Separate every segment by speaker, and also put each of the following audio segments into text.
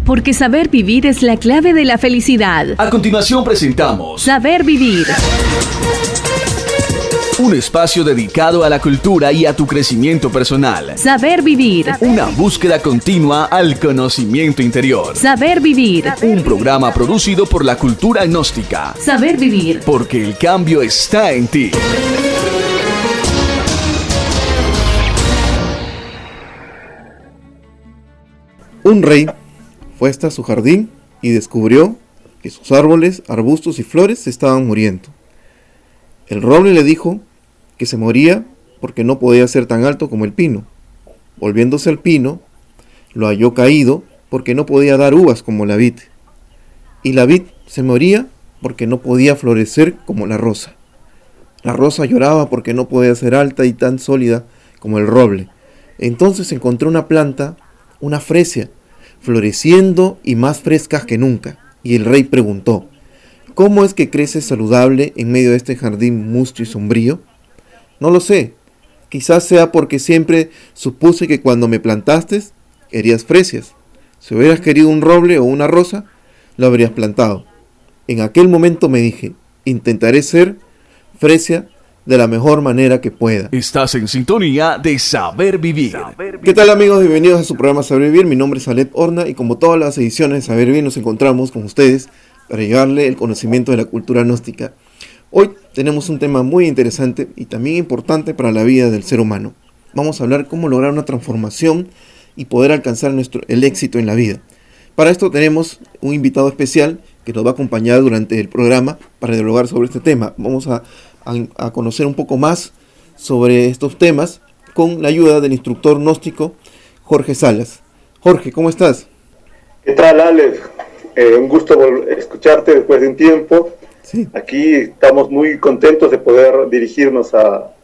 Speaker 1: porque saber vivir es la clave de la felicidad.
Speaker 2: A continuación presentamos
Speaker 1: Saber Vivir.
Speaker 2: Un espacio dedicado a la cultura y a tu crecimiento personal.
Speaker 1: Saber Vivir.
Speaker 2: Una búsqueda continua al conocimiento interior.
Speaker 1: Saber Vivir.
Speaker 2: Un programa producido por la cultura gnóstica.
Speaker 1: Saber Vivir.
Speaker 2: Porque el cambio está en ti.
Speaker 3: Un rey fue hasta su jardín y descubrió que sus árboles, arbustos y flores se estaban muriendo. El roble le dijo que se moría porque no podía ser tan alto como el pino. Volviéndose al pino, lo halló caído porque no podía dar uvas como la vid. Y la vid se moría porque no podía florecer como la rosa. La rosa lloraba porque no podía ser alta y tan sólida como el roble. Entonces encontró una planta, una fresia, floreciendo y más frescas que nunca. Y el rey preguntó: ¿cómo es que crece saludable en medio de este jardín mustio y sombrío? No lo sé. Quizás sea porque siempre supuse que cuando me plantaste, querías fresias. Si hubieras querido un roble o una rosa, lo habrías plantado. En aquel momento me dije: intentaré ser fresia de la mejor manera que pueda.
Speaker 2: Estás en sintonía de Saber Vivir.
Speaker 3: ¿Qué tal, amigos? Bienvenidos a su programa Saber Vivir. Mi nombre es Alep Horna y como todas las ediciones de Saber Vivir nos encontramos con ustedes para llevarle el conocimiento de la cultura gnóstica. Hoy tenemos un tema muy interesante y también importante para la vida del ser humano. Vamos a hablar cómo lograr una transformación y poder alcanzar el éxito en la vida. Para esto tenemos un invitado especial que nos va a acompañar durante el programa para dialogar sobre este tema. Vamos a conocer un poco más sobre estos temas con la ayuda del instructor gnóstico Jorge Salas. Jorge, ¿cómo estás?
Speaker 4: ¿Qué tal, Alex? Un gusto escucharte después de un tiempo.
Speaker 3: Sí.
Speaker 4: Aquí estamos muy contentos de poder dirigirnos a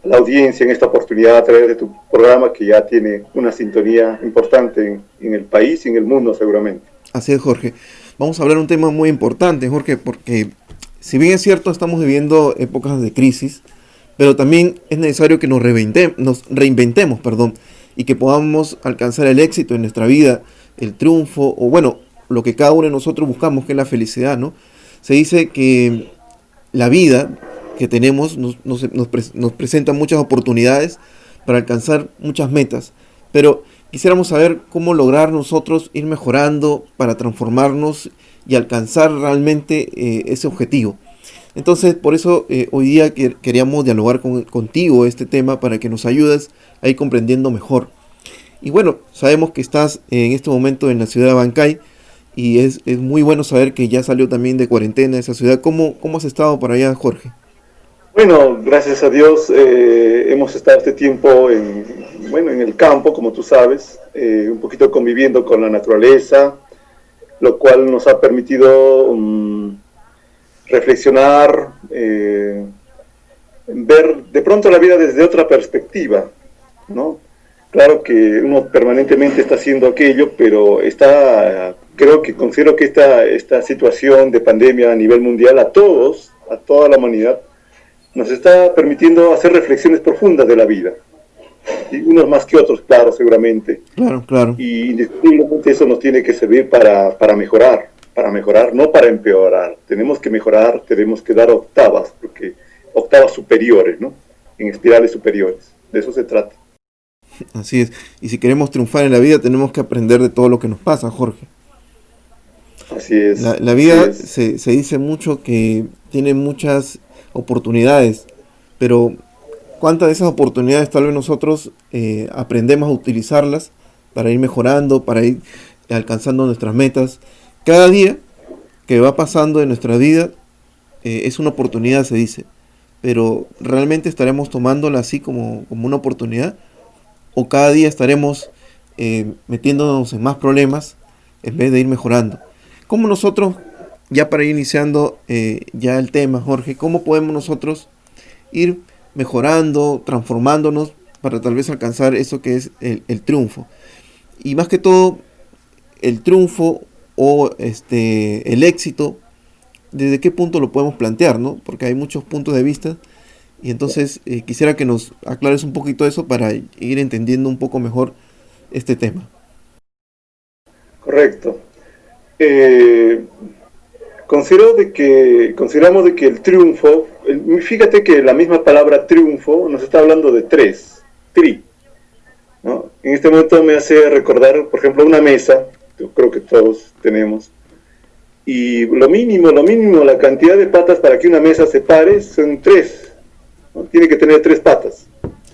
Speaker 4: la audiencia en esta oportunidad a través de tu programa, que ya tiene una sintonía importante en el país y en el mundo seguramente.
Speaker 3: Así es, Jorge. Vamos a hablar de un tema muy importante, Jorge, porque si bien es cierto estamos viviendo épocas de crisis, pero también es necesario que nos reinventemos, y que podamos alcanzar el éxito en nuestra vida, el triunfo, o bueno, lo que cada uno de nosotros buscamos, que es la felicidad, ¿no? Se dice que la vida que tenemos nos presenta muchas oportunidades para alcanzar muchas metas, pero quisiéramos saber cómo lograr nosotros ir mejorando para transformarnos y alcanzar realmente ese objetivo. Entonces, por eso hoy día queríamos dialogar contigo este tema para que nos ayudes a ir comprendiendo mejor. Y bueno, sabemos que estás en este momento en la ciudad de Abancay y es muy bueno saber que ya salió también de cuarentena esa ciudad. ¿Cómo has estado por allá, Jorge?
Speaker 4: Bueno, gracias a Dios hemos estado este tiempo en el campo, como tú sabes, un poquito conviviendo con la naturaleza, lo cual nos ha permitido reflexionar, ver de pronto la vida desde otra perspectiva, ¿no? Claro que uno permanentemente está haciendo aquello, pero considero que esta situación de pandemia a nivel mundial a toda la humanidad, nos está permitiendo hacer reflexiones profundas de la vida. ¿Sí? Unos más que otros, claro, seguramente.
Speaker 3: Claro.
Speaker 4: Y indiscutiblemente eso nos tiene que servir para mejorar, no para empeorar. Tenemos que mejorar, tenemos que dar octavas superiores, ¿no? En espirales superiores. De eso se trata.
Speaker 3: Así es. Y si queremos triunfar en la vida, tenemos que aprender de todo lo que nos pasa, Jorge.
Speaker 4: Así es.
Speaker 3: La vida se dice mucho que tiene muchas oportunidades, pero ¿cuántas de esas oportunidades tal vez nosotros aprendemos a utilizarlas para ir mejorando, para ir alcanzando nuestras metas? Cada día que va pasando en nuestra vida es una oportunidad, se dice, pero ¿realmente estaremos tomándola así como una oportunidad? ¿O cada día estaremos metiéndonos en más problemas en vez de ir mejorando? ¿Cómo nosotros, ya para ir iniciando ya el tema, Jorge, cómo podemos nosotros ir mejorando, transformándonos para tal vez alcanzar eso que es el triunfo? Y más que todo, el triunfo o el éxito, ¿desde qué punto lo podemos plantear, no? Porque hay muchos puntos de vista y entonces quisiera que nos aclares un poquito eso para ir entendiendo un poco mejor este tema.
Speaker 4: Correcto. eh, consideramos de que el triunfo, fíjate que la misma palabra triunfo nos está hablando de tri, ¿no? En este momento me hace recordar, por ejemplo, una mesa, yo creo que todos tenemos, y lo mínimo, la cantidad de patas para que una mesa se pare son 3, ¿no? Tiene que tener 3 patas,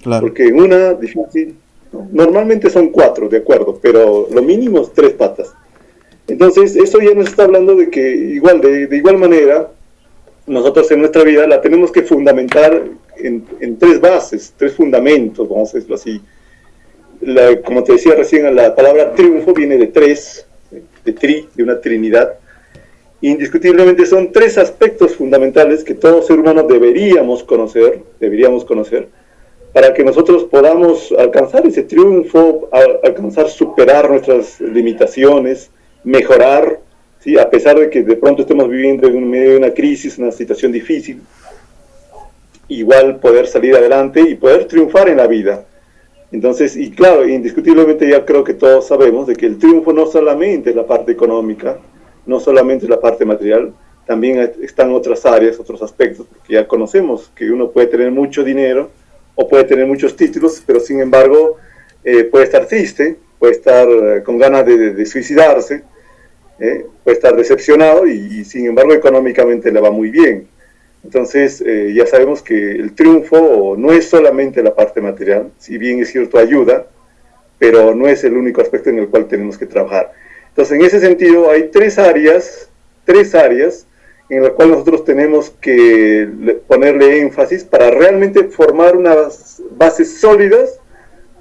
Speaker 3: Claro.
Speaker 4: porque en una difícil, ¿no? Normalmente son 4, de acuerdo, pero lo mínimo es 3 patas. Entonces, eso ya nos está hablando de que de igual manera, nosotros en nuestra vida la tenemos que fundamentar en 3 bases, 3 fundamentos, vamos a decirlo así. Como te decía recién, la palabra triunfo viene de 3, de una trinidad. Indiscutiblemente son 3 aspectos fundamentales que todo ser humano deberíamos conocer, para que nosotros podamos alcanzar ese triunfo, alcanzar, superar nuestras limitaciones, mejorar, ¿sí? A pesar de que de pronto estemos viviendo en medio de una crisis, una situación difícil, igual poder salir adelante y poder triunfar en la vida. Entonces, y claro, indiscutiblemente ya creo que todos sabemos de que el triunfo no solamente es la parte económica, no solamente es la parte material, también están otras áreas, otros aspectos, porque ya conocemos que uno puede tener mucho dinero o puede tener muchos títulos, pero sin embargo puede estar triste, puede estar con ganas de suicidarse, puede estar decepcionado y sin embargo económicamente le va muy bien. Entonces ya sabemos que el triunfo no es solamente la parte material, si bien es cierto ayuda, pero no es el único aspecto en el cual tenemos que trabajar. Entonces en ese sentido hay tres áreas en las cuales nosotros tenemos que ponerle énfasis para realmente formar unas bases sólidas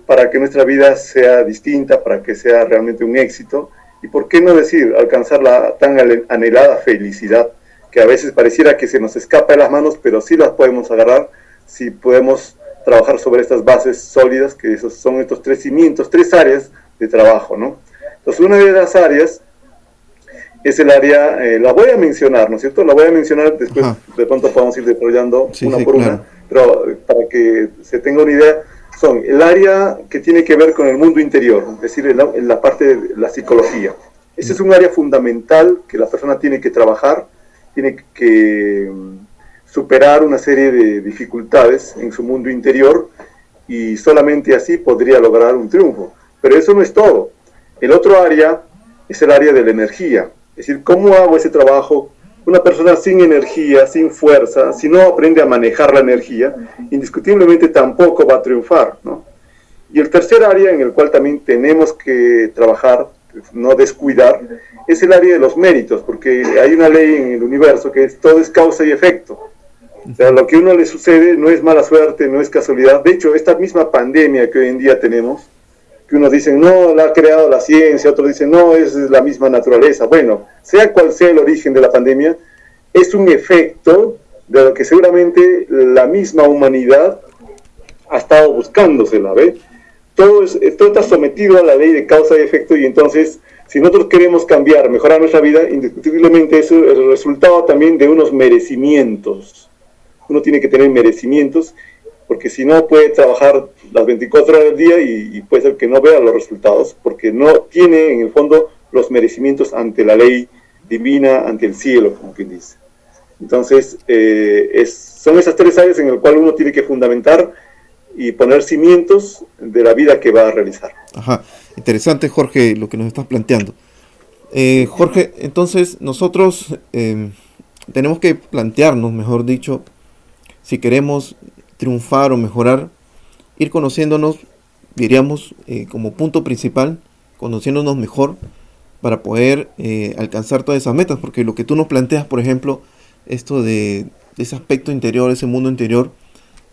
Speaker 4: para que nuestra vida sea distinta, para que sea realmente un éxito, y por qué no decir, alcanzar la tan anhelada felicidad, que a veces pareciera que se nos escapa de las manos, pero sí las podemos agarrar si podemos trabajar sobre estas bases sólidas, que esos son estos 3 cimientos, 3 áreas de trabajo, ¿no? Entonces, una de las áreas es el área, la voy a mencionar, ¿no es cierto? La voy a mencionar, después de pronto podemos ir desarrollando una por una, pero para que se tenga una idea, son el área que tiene que ver con el mundo interior, es decir, en la parte de la psicología. Ese es un área fundamental que la persona tiene que trabajar, tiene que superar una serie de dificultades en su mundo interior y solamente así podría lograr un triunfo. Pero eso no es todo. El otro área es el área de la energía. Es decir, ¿cómo hago ese trabajo? Una persona sin energía, sin fuerza, si no aprende a manejar la energía, indiscutiblemente tampoco va a triunfar, ¿no? Y el tercer área en el cual también tenemos que trabajar, no descuidar, es el área de los méritos, porque hay una ley en el universo que todo es causa y efecto. O sea, lo que a uno le sucede no es mala suerte, no es casualidad. De hecho, esta misma pandemia que hoy en día tenemos, que unos dicen, no, la ha creado la ciencia, otros dicen, no, es la misma naturaleza. Bueno, sea cual sea el origen de la pandemia, es un efecto de lo que seguramente la misma humanidad ha estado buscándosela, ¿ve? Todo está sometido a la ley de causa y efecto, y entonces, si nosotros queremos cambiar, mejorar nuestra vida, indiscutiblemente eso es el resultado también de unos merecimientos. Uno tiene que tener merecimientos, porque si no puede trabajar las 24 horas del día y puede ser que no vea los resultados, porque no tiene en el fondo los merecimientos ante la ley divina, ante el cielo, como quien dice. Entonces, son esas 3 áreas en las cuales uno tiene que fundamentar y poner cimientos de la vida que va a realizar.
Speaker 3: Ajá, interesante, Jorge, lo que nos estás planteando. Jorge, entonces nosotros tenemos que plantearnos, mejor dicho, si queremos triunfar o mejorar, ir conociéndonos, diríamos, como punto principal, conociéndonos mejor para poder alcanzar todas esas metas, porque lo que tú nos planteas, por ejemplo, esto de ese aspecto interior, ese mundo interior,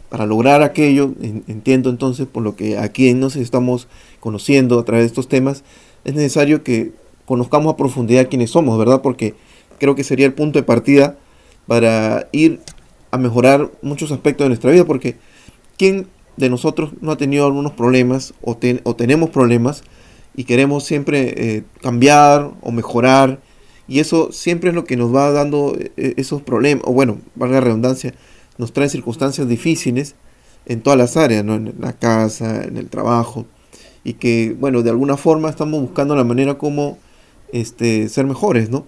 Speaker 3: para lograr aquello, entiendo entonces, por lo que aquí nos estamos conociendo a través de estos temas, es necesario que conozcamos a profundidad quiénes somos, ¿verdad? Porque creo que sería el punto de partida para ir a mejorar muchos aspectos de nuestra vida, porque ¿quién de nosotros no ha tenido algunos problemas o tenemos problemas y queremos siempre cambiar o mejorar? Y eso siempre es lo que nos va dando esos problemas, o bueno, valga la redundancia, nos trae circunstancias difíciles en todas las áreas, ¿no? En la casa, en el trabajo, y que, bueno, de alguna forma estamos buscando la manera como ser mejores, ¿no?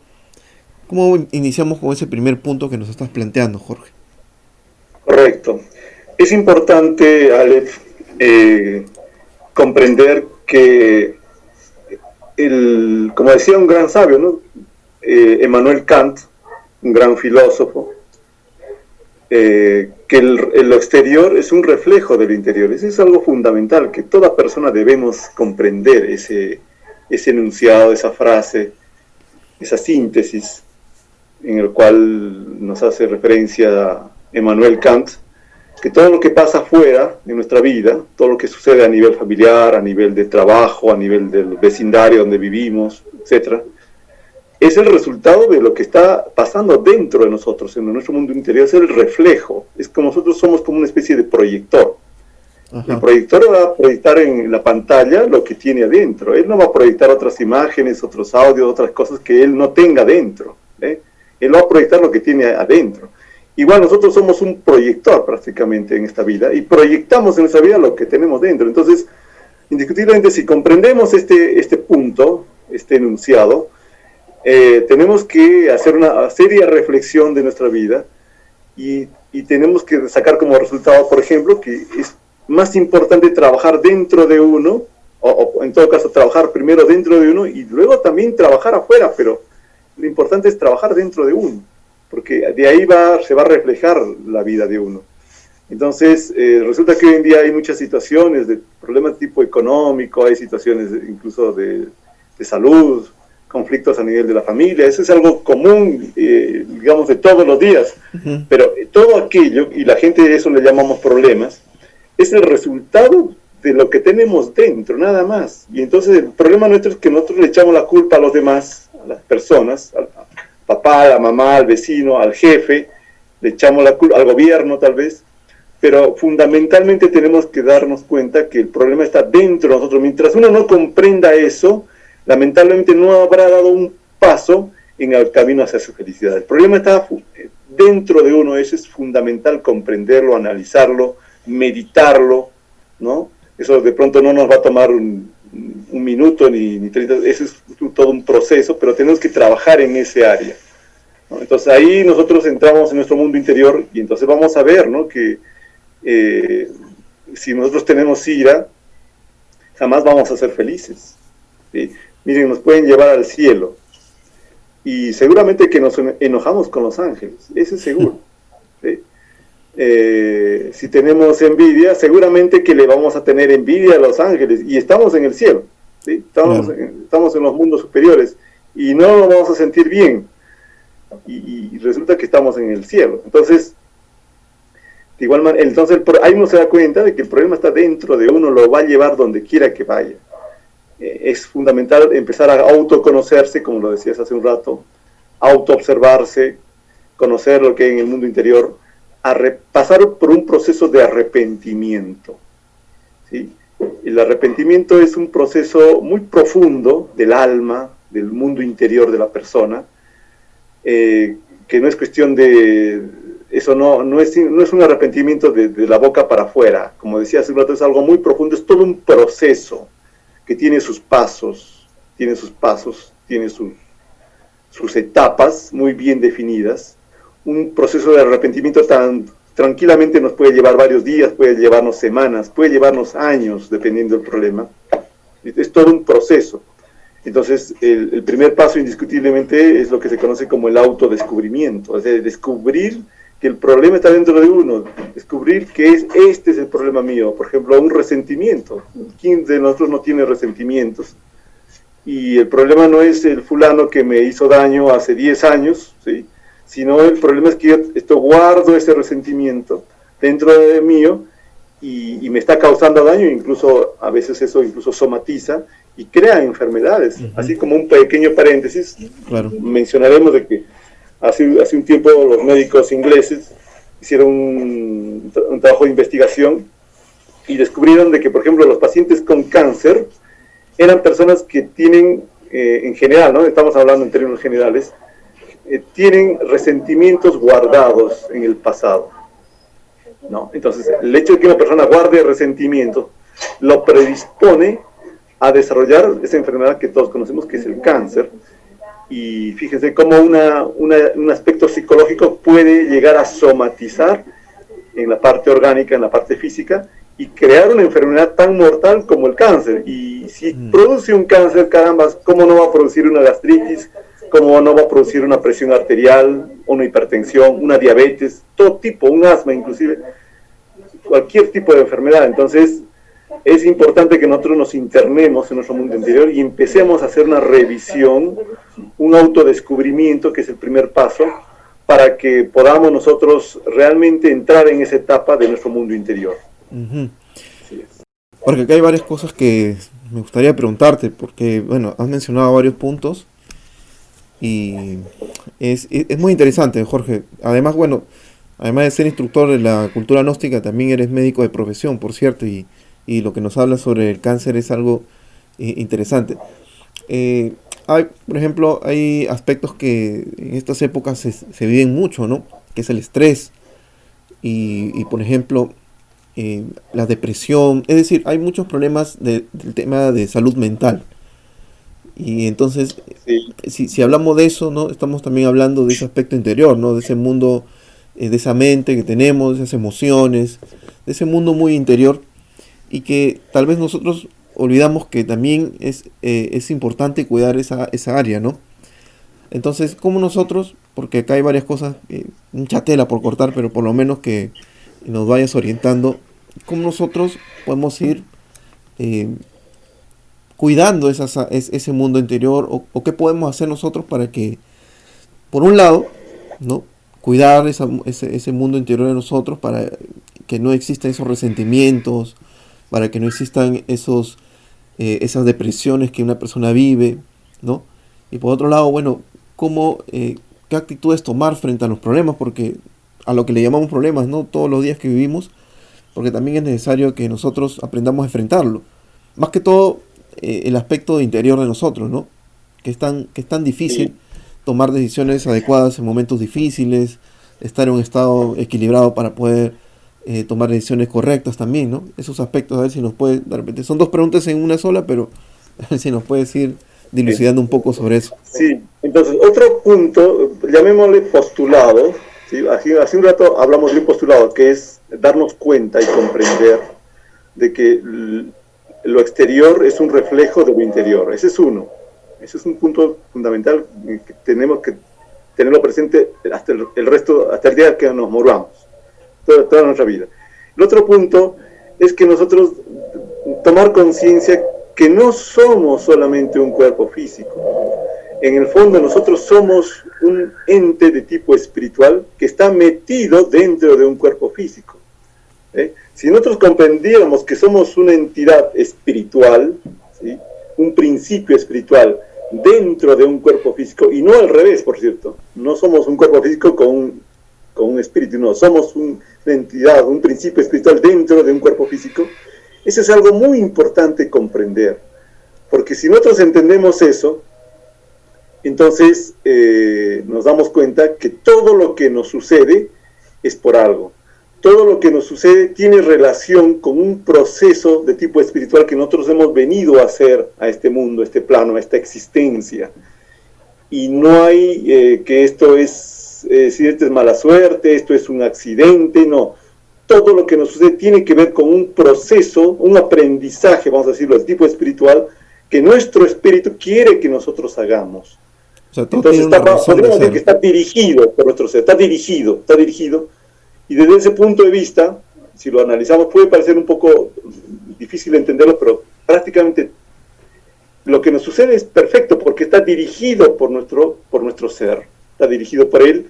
Speaker 3: ¿Cómo iniciamos con ese primer punto que nos estás planteando, Jorge?
Speaker 4: Correcto. Es importante, Aleph, comprender que, como decía un gran sabio, ¿no? Emmanuel Kant, un gran filósofo, que lo exterior es un reflejo del interior. Eso es algo fundamental, que toda persona debemos comprender ese enunciado, esa frase, esa síntesis, en el cual nos hace referencia Emmanuel Kant, que todo lo que pasa afuera de nuestra vida, todo lo que sucede a nivel familiar, a nivel de trabajo, a nivel del vecindario donde vivimos, etcétera, es el resultado de lo que está pasando dentro de nosotros, en nuestro mundo interior, es el reflejo. Es como nosotros somos como una especie de proyector. Ajá. El proyector va a proyectar en la pantalla lo que tiene adentro. Él no va a proyectar otras imágenes, otros audios, otras cosas que él no tenga dentro. Él va a proyectar lo que tiene adentro. Igual nosotros somos un proyector prácticamente en esta vida y proyectamos en nuestra vida lo que tenemos dentro. Entonces, indiscutiblemente, si comprendemos este punto, este enunciado, tenemos que hacer una seria reflexión de nuestra vida y tenemos que sacar como resultado, por ejemplo, que es más importante trabajar dentro de uno, o en todo caso trabajar primero dentro de uno y luego también trabajar afuera, pero lo importante es trabajar dentro de uno, porque de ahí se va a reflejar la vida de uno. Entonces, resulta que hoy en día hay muchas situaciones de problemas de tipo económico, hay situaciones incluso de salud, conflictos a nivel de la familia. Eso es algo común, digamos, de todos los días. Uh-huh. Pero todo aquello, y la gente de eso le llamamos problemas, es el resultado de lo que tenemos dentro, nada más. Y entonces el problema nuestro es que nosotros le echamos la culpa a los demás, a las personas, al papá, a la mamá, al vecino, al jefe, le echamos la culpa al gobierno tal vez, pero fundamentalmente tenemos que darnos cuenta que el problema está dentro de nosotros. Mientras uno no comprenda eso, lamentablemente no habrá dado un paso en el camino hacia su felicidad. El problema está dentro de uno, eso es fundamental comprenderlo, analizarlo, meditarlo, ¿no? Eso de pronto no nos va a tomar un minuto ni 30, eso es todo un proceso, pero tenemos que trabajar en ese área, ¿no? Entonces ahí nosotros entramos en nuestro mundo interior y entonces vamos a ver, ¿no? Que si nosotros tenemos ira, jamás vamos a ser felices, ¿sí? Miren, nos pueden llevar al cielo y seguramente que nos enojamos con los ángeles, eso es seguro, ¿sí? Si tenemos envidia, seguramente que le vamos a tener envidia a los ángeles y estamos en el cielo, ¿sí? Estamos en los mundos superiores y no nos vamos a sentir bien y resulta que estamos en el cielo. Entonces, de igual manera, ahí uno se da cuenta de que el problema está dentro de uno, lo va a llevar donde quiera que vaya. Es fundamental empezar a autoconocerse, como lo decías hace un rato, autoobservarse, conocer lo que hay en el mundo interior, pasar por un proceso de arrepentimiento, ¿sí? El arrepentimiento es un proceso muy profundo del alma, del mundo interior de la persona, que no es cuestión de... Eso no es un arrepentimiento de la boca para afuera, como decía hace un rato, es algo muy profundo, es todo un proceso que tiene sus pasos, tiene sus etapas muy bien definidas. Un proceso de arrepentimiento tan tranquilamente nos puede llevar varios días, puede llevarnos semanas, puede llevarnos años, dependiendo del problema. Es todo un proceso. Entonces, el primer paso indiscutiblemente es lo que se conoce como el autodescubrimiento, es decir, descubrir que el problema está dentro de uno, descubrir que este es el problema mío. Por ejemplo, un resentimiento. ¿Quién de nosotros no tiene resentimientos? Y el problema no es el fulano que me hizo daño hace 10 años, ¿sí? Sino el problema es que yo guardo ese resentimiento dentro de mío y me está causando daño, incluso a veces eso incluso somatiza y crea enfermedades. Uh-huh. Así como un pequeño paréntesis, claro. Mencionaremos de que hace un tiempo los médicos ingleses hicieron un trabajo de investigación y descubrieron de que, por ejemplo, los pacientes con cáncer eran personas que tienen, en general, ¿no? Estamos hablando en términos generales, tienen resentimientos guardados en el pasado, ¿no? Entonces, el hecho de que una persona guarde resentimiento lo predispone a desarrollar esa enfermedad que todos conocemos, que es el cáncer. Y fíjense cómo un aspecto psicológico puede llegar a somatizar en la parte orgánica, en la parte física, y crear una enfermedad tan mortal como el cáncer. Y si produce un cáncer, caramba, ¿cómo no va a producir una gastritis? ¿Cómo no va a producir una presión arterial, una hipertensión, una diabetes, todo tipo, un asma inclusive, cualquier tipo de enfermedad? Entonces, es importante que nosotros nos internemos en nuestro mundo interior y empecemos a hacer una revisión, un autodescubrimiento, que es el primer paso, para que podamos nosotros realmente entrar en esa etapa de nuestro mundo interior.
Speaker 3: Uh-huh. Porque acá hay varias cosas que me gustaría preguntarte, porque, bueno, has mencionado varios puntos y es muy interesante, Jorge. Además, bueno, además de ser instructor de la cultura gnóstica, también eres médico de profesión, por cierto, y lo que nos habla sobre el cáncer es algo interesante. Por ejemplo, hay aspectos que en estas épocas se viven mucho, ¿no? Que es el estrés y por ejemplo, la depresión. Es decir, hay muchos problemas del tema de salud mental. Y entonces, sí. si hablamos de eso, ¿no? Estamos también hablando de ese aspecto interior, ¿no? De ese mundo, de esa mente que tenemos, de esas emociones, de ese mundo muy interior, y que tal vez nosotros olvidamos que también es importante cuidar esa área, ¿no? Entonces, ¿cómo nosotros, porque acá hay varias cosas, mucha tela por cortar, pero por lo menos que nos vayas orientando, cómo nosotros podemos ir cuidando ese mundo interior, o qué podemos hacer nosotros para que, por un lado, ¿no?, cuidar ese mundo interior de nosotros, para que no existan esos resentimientos, para que no existan esas depresiones que una persona vive, ¿no? Y por otro lado, bueno, qué actitudes tomar frente a los problemas, porque a lo que le llamamos problemas, ¿no?, todos los días que vivimos, porque también es necesario que nosotros aprendamos a enfrentarlo. Más que todo, el aspecto interior de nosotros, ¿no? Que es tan difícil tomar decisiones adecuadas en momentos difíciles, estar en un estado equilibrado para poder tomar decisiones correctas también, ¿no? Esos aspectos, a ver si nos puede, de repente, son dos preguntas en una sola, pero a ver si nos puedes ir dilucidando un poco sobre eso.
Speaker 4: Sí, entonces, otro punto, llamémosle postulado, ¿sí? Hace un rato hablamos de un postulado, que es darnos cuenta y comprender de que lo exterior es un reflejo de lo interior. Ese es uno. Ese es un punto fundamental que tenemos que tenerlo presente hasta hasta el día que nos moramos, toda nuestra vida. El otro punto es que nosotros tomar conciencia que no somos solamente un cuerpo físico. En el fondo nosotros somos un ente de tipo espiritual que está metido dentro de un cuerpo físico. Si nosotros comprendiéramos que somos una entidad espiritual, ¿sí?, un principio espiritual dentro de un cuerpo físico, y no al revés, por cierto, no somos un cuerpo físico con un espíritu, no, somos una entidad, un principio espiritual dentro de un cuerpo físico. Eso es algo muy importante comprender, porque si nosotros entendemos eso, entonces nos damos cuenta que todo lo que nos sucede es por algo. Todo lo que nos sucede tiene relación con un proceso de tipo espiritual que nosotros hemos venido a hacer a este mundo, a este plano, a esta existencia. Y no hay que esto es mala suerte, esto es un accidente, no. Todo lo que nos sucede tiene que ver con un proceso, un aprendizaje, vamos a decirlo, de tipo espiritual, que nuestro espíritu quiere que nosotros hagamos.
Speaker 3: O sea,
Speaker 4: entonces podríamos decir que está dirigido por nuestro ser, está dirigido. Y desde ese punto de vista, si lo analizamos, puede parecer un poco difícil de entenderlo, pero prácticamente lo que nos sucede es perfecto, porque está dirigido por nuestro ser, está dirigido por él,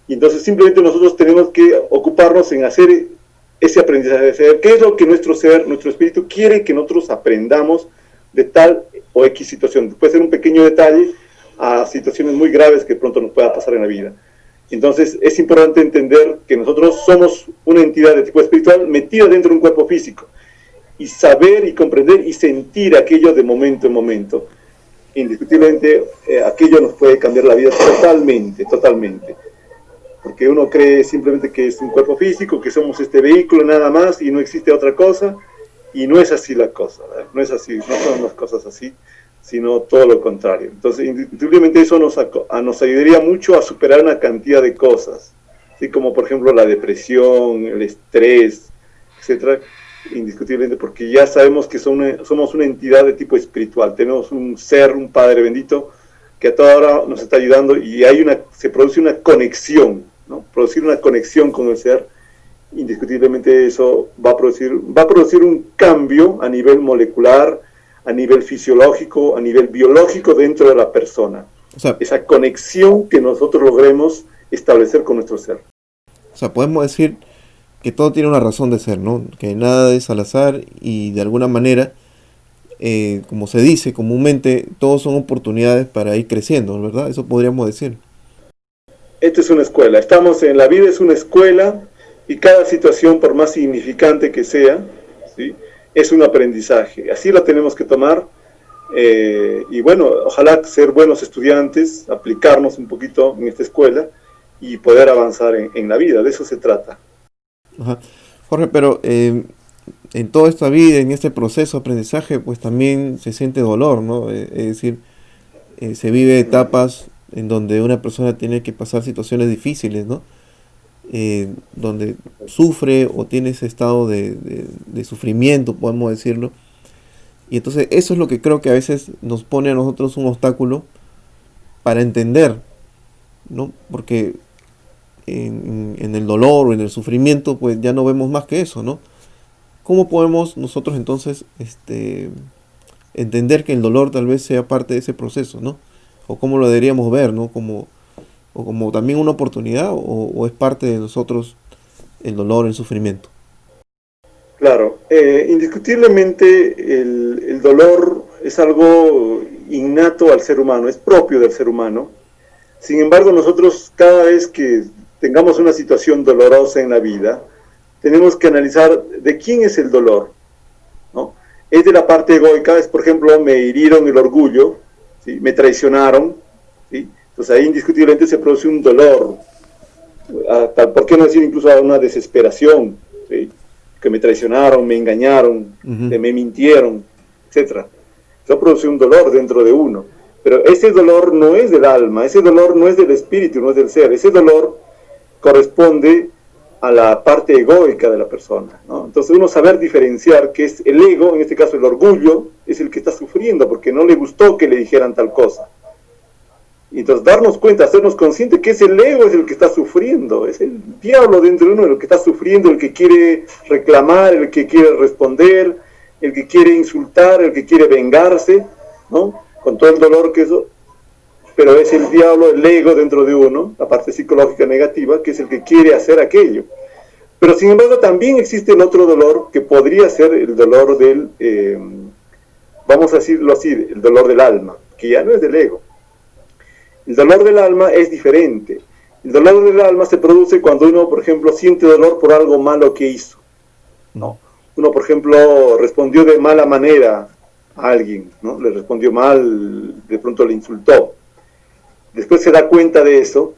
Speaker 4: y entonces simplemente nosotros tenemos que ocuparnos en hacer ese aprendizaje, de qué es lo que nuestro ser, nuestro espíritu quiere que nosotros aprendamos de tal o X situación. Puede ser un pequeño detalle a situaciones muy graves que pronto nos pueda pasar en la vida. Entonces es importante entender que nosotros somos una entidad de tipo espiritual metida dentro de un cuerpo físico, y saber y comprender y sentir aquello de momento en momento. Indiscutiblemente aquello nos puede cambiar la vida totalmente, porque uno cree simplemente que es un cuerpo físico, que somos este vehículo nada más y no existe otra cosa, y no es así la cosa, ¿verdad? No es así, no son las cosas así, sino todo lo contrario. Entonces, indiscutiblemente eso nos ayudaría mucho a superar una cantidad de cosas, así como por ejemplo la depresión, el estrés, etcétera, indiscutiblemente, porque ya sabemos que somos una entidad de tipo espiritual, tenemos un ser, un Padre bendito, que a toda hora nos está ayudando y se produce una conexión, ¿no? Producir una conexión con el ser, indiscutiblemente eso va a producir un cambio a nivel molecular, a nivel fisiológico, a nivel biológico dentro de la persona.
Speaker 3: O sea,
Speaker 4: esa conexión que nosotros logremos establecer con nuestro ser.
Speaker 3: O sea, podemos decir que todo tiene una razón de ser, ¿no? Que nada es al azar y de alguna manera, como se dice comúnmente, todos son oportunidades para ir creciendo, ¿verdad? Eso podríamos decir.
Speaker 4: Esta es una escuela. La vida es una escuela y cada situación, por más significante que sea, ¿sí?, es un aprendizaje. Así lo tenemos que tomar. Y bueno, ojalá ser buenos estudiantes, aplicarnos un poquito en esta escuela y poder avanzar en la vida. De eso se trata.
Speaker 3: Ajá. Jorge, pero en toda esta vida, en este proceso de aprendizaje, pues también se siente dolor, ¿no? Es decir, se vive etapas en donde una persona tiene que pasar situaciones difíciles, ¿no? Donde sufre o tiene ese estado de sufrimiento, podemos decirlo. Y entonces eso es lo que creo que a veces nos pone a nosotros un obstáculo para entender, ¿no? Porque en el dolor o en el sufrimiento, pues ya no vemos más que eso, ¿no? ¿Cómo podemos nosotros entonces entender que el dolor tal vez sea parte de ese proceso, ¿no? O cómo lo deberíamos ver, ¿no? Como también una oportunidad o es parte de nosotros el dolor, el sufrimiento.
Speaker 4: Claro, indiscutiblemente el dolor es algo innato al ser humano, es propio del ser humano. Sin embargo, nosotros cada vez que tengamos una situación dolorosa en la vida, tenemos que analizar de quién es el dolor, ¿no? Es de la parte egoica, es por ejemplo, me hirieron el orgullo, ¿sí?, me traicionaron, ¿sí? Entonces ahí indiscutiblemente se produce un dolor, ¿por qué no decir incluso una desesperación? ¿Sí? Que me traicionaron, me engañaron, me mintieron, etc. Eso produce un dolor dentro de uno. Pero ese dolor no es del alma, ese dolor no es del espíritu, no es del ser. Ese dolor corresponde a la parte egoica de la persona, ¿no? Entonces uno saber diferenciar que es el ego, en este caso el orgullo, es el que está sufriendo porque no le gustó que le dijeran tal cosa. Y entonces darnos cuenta, hacernos conscientes que es el ego es el que está sufriendo, es el diablo dentro de uno el que está sufriendo, el que quiere reclamar, el que quiere responder, el que quiere insultar, el que quiere vengarse, ¿no? Con todo el dolor que eso, pero es el diablo, el ego dentro de uno, la parte psicológica negativa, que es el que quiere hacer aquello. Pero sin embargo también existe el otro dolor, que podría ser el dolor del, vamos a decirlo así, el dolor del alma, que ya no es del ego. El dolor del alma es diferente. El dolor del alma se produce cuando uno, por ejemplo, siente dolor por algo malo que hizo, ¿no? Uno, por ejemplo, respondió de mala manera a alguien, ¿no? Le respondió mal, de pronto le insultó. Después se da cuenta de eso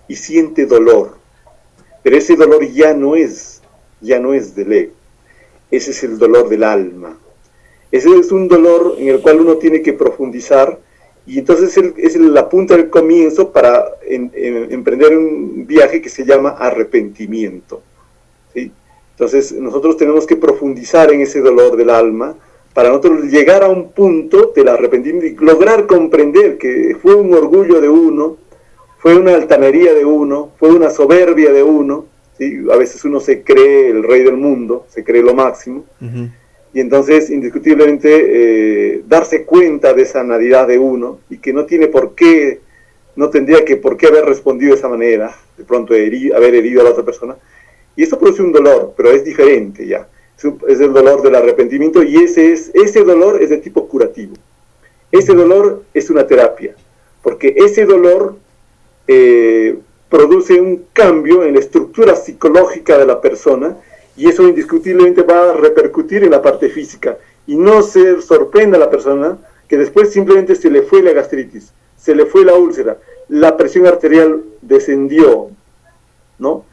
Speaker 4: y siente dolor. Pero ese dolor ya no es del ego. Ese es el dolor del alma. Ese es un dolor en el cual uno tiene que profundizar. Y entonces es la punta del comienzo para emprender un viaje que se llama arrepentimiento, ¿sí? Entonces nosotros tenemos que profundizar en ese dolor del alma para nosotros llegar a un punto del arrepentimiento y lograr comprender que fue un orgullo de uno, fue una altanería de uno, fue una soberbia de uno, ¿sí? A veces uno se cree el rey del mundo, se cree lo máximo. Y entonces, indiscutiblemente, darse cuenta de esa nadidad de uno y que no tiene por qué, no tendría que por qué haber respondido de esa manera, de pronto haber herido a la otra persona. Y eso produce un dolor, pero es diferente ya. Es el dolor del arrepentimiento y ese dolor es de tipo curativo. Ese dolor es una terapia, porque ese dolor produce un cambio en la estructura psicológica de la persona. Y eso indiscutiblemente va a repercutir en la parte física. Y no se sorprenda a la persona que después simplemente se le fue la gastritis, se le fue la úlcera, la presión arterial descendió, ¿no?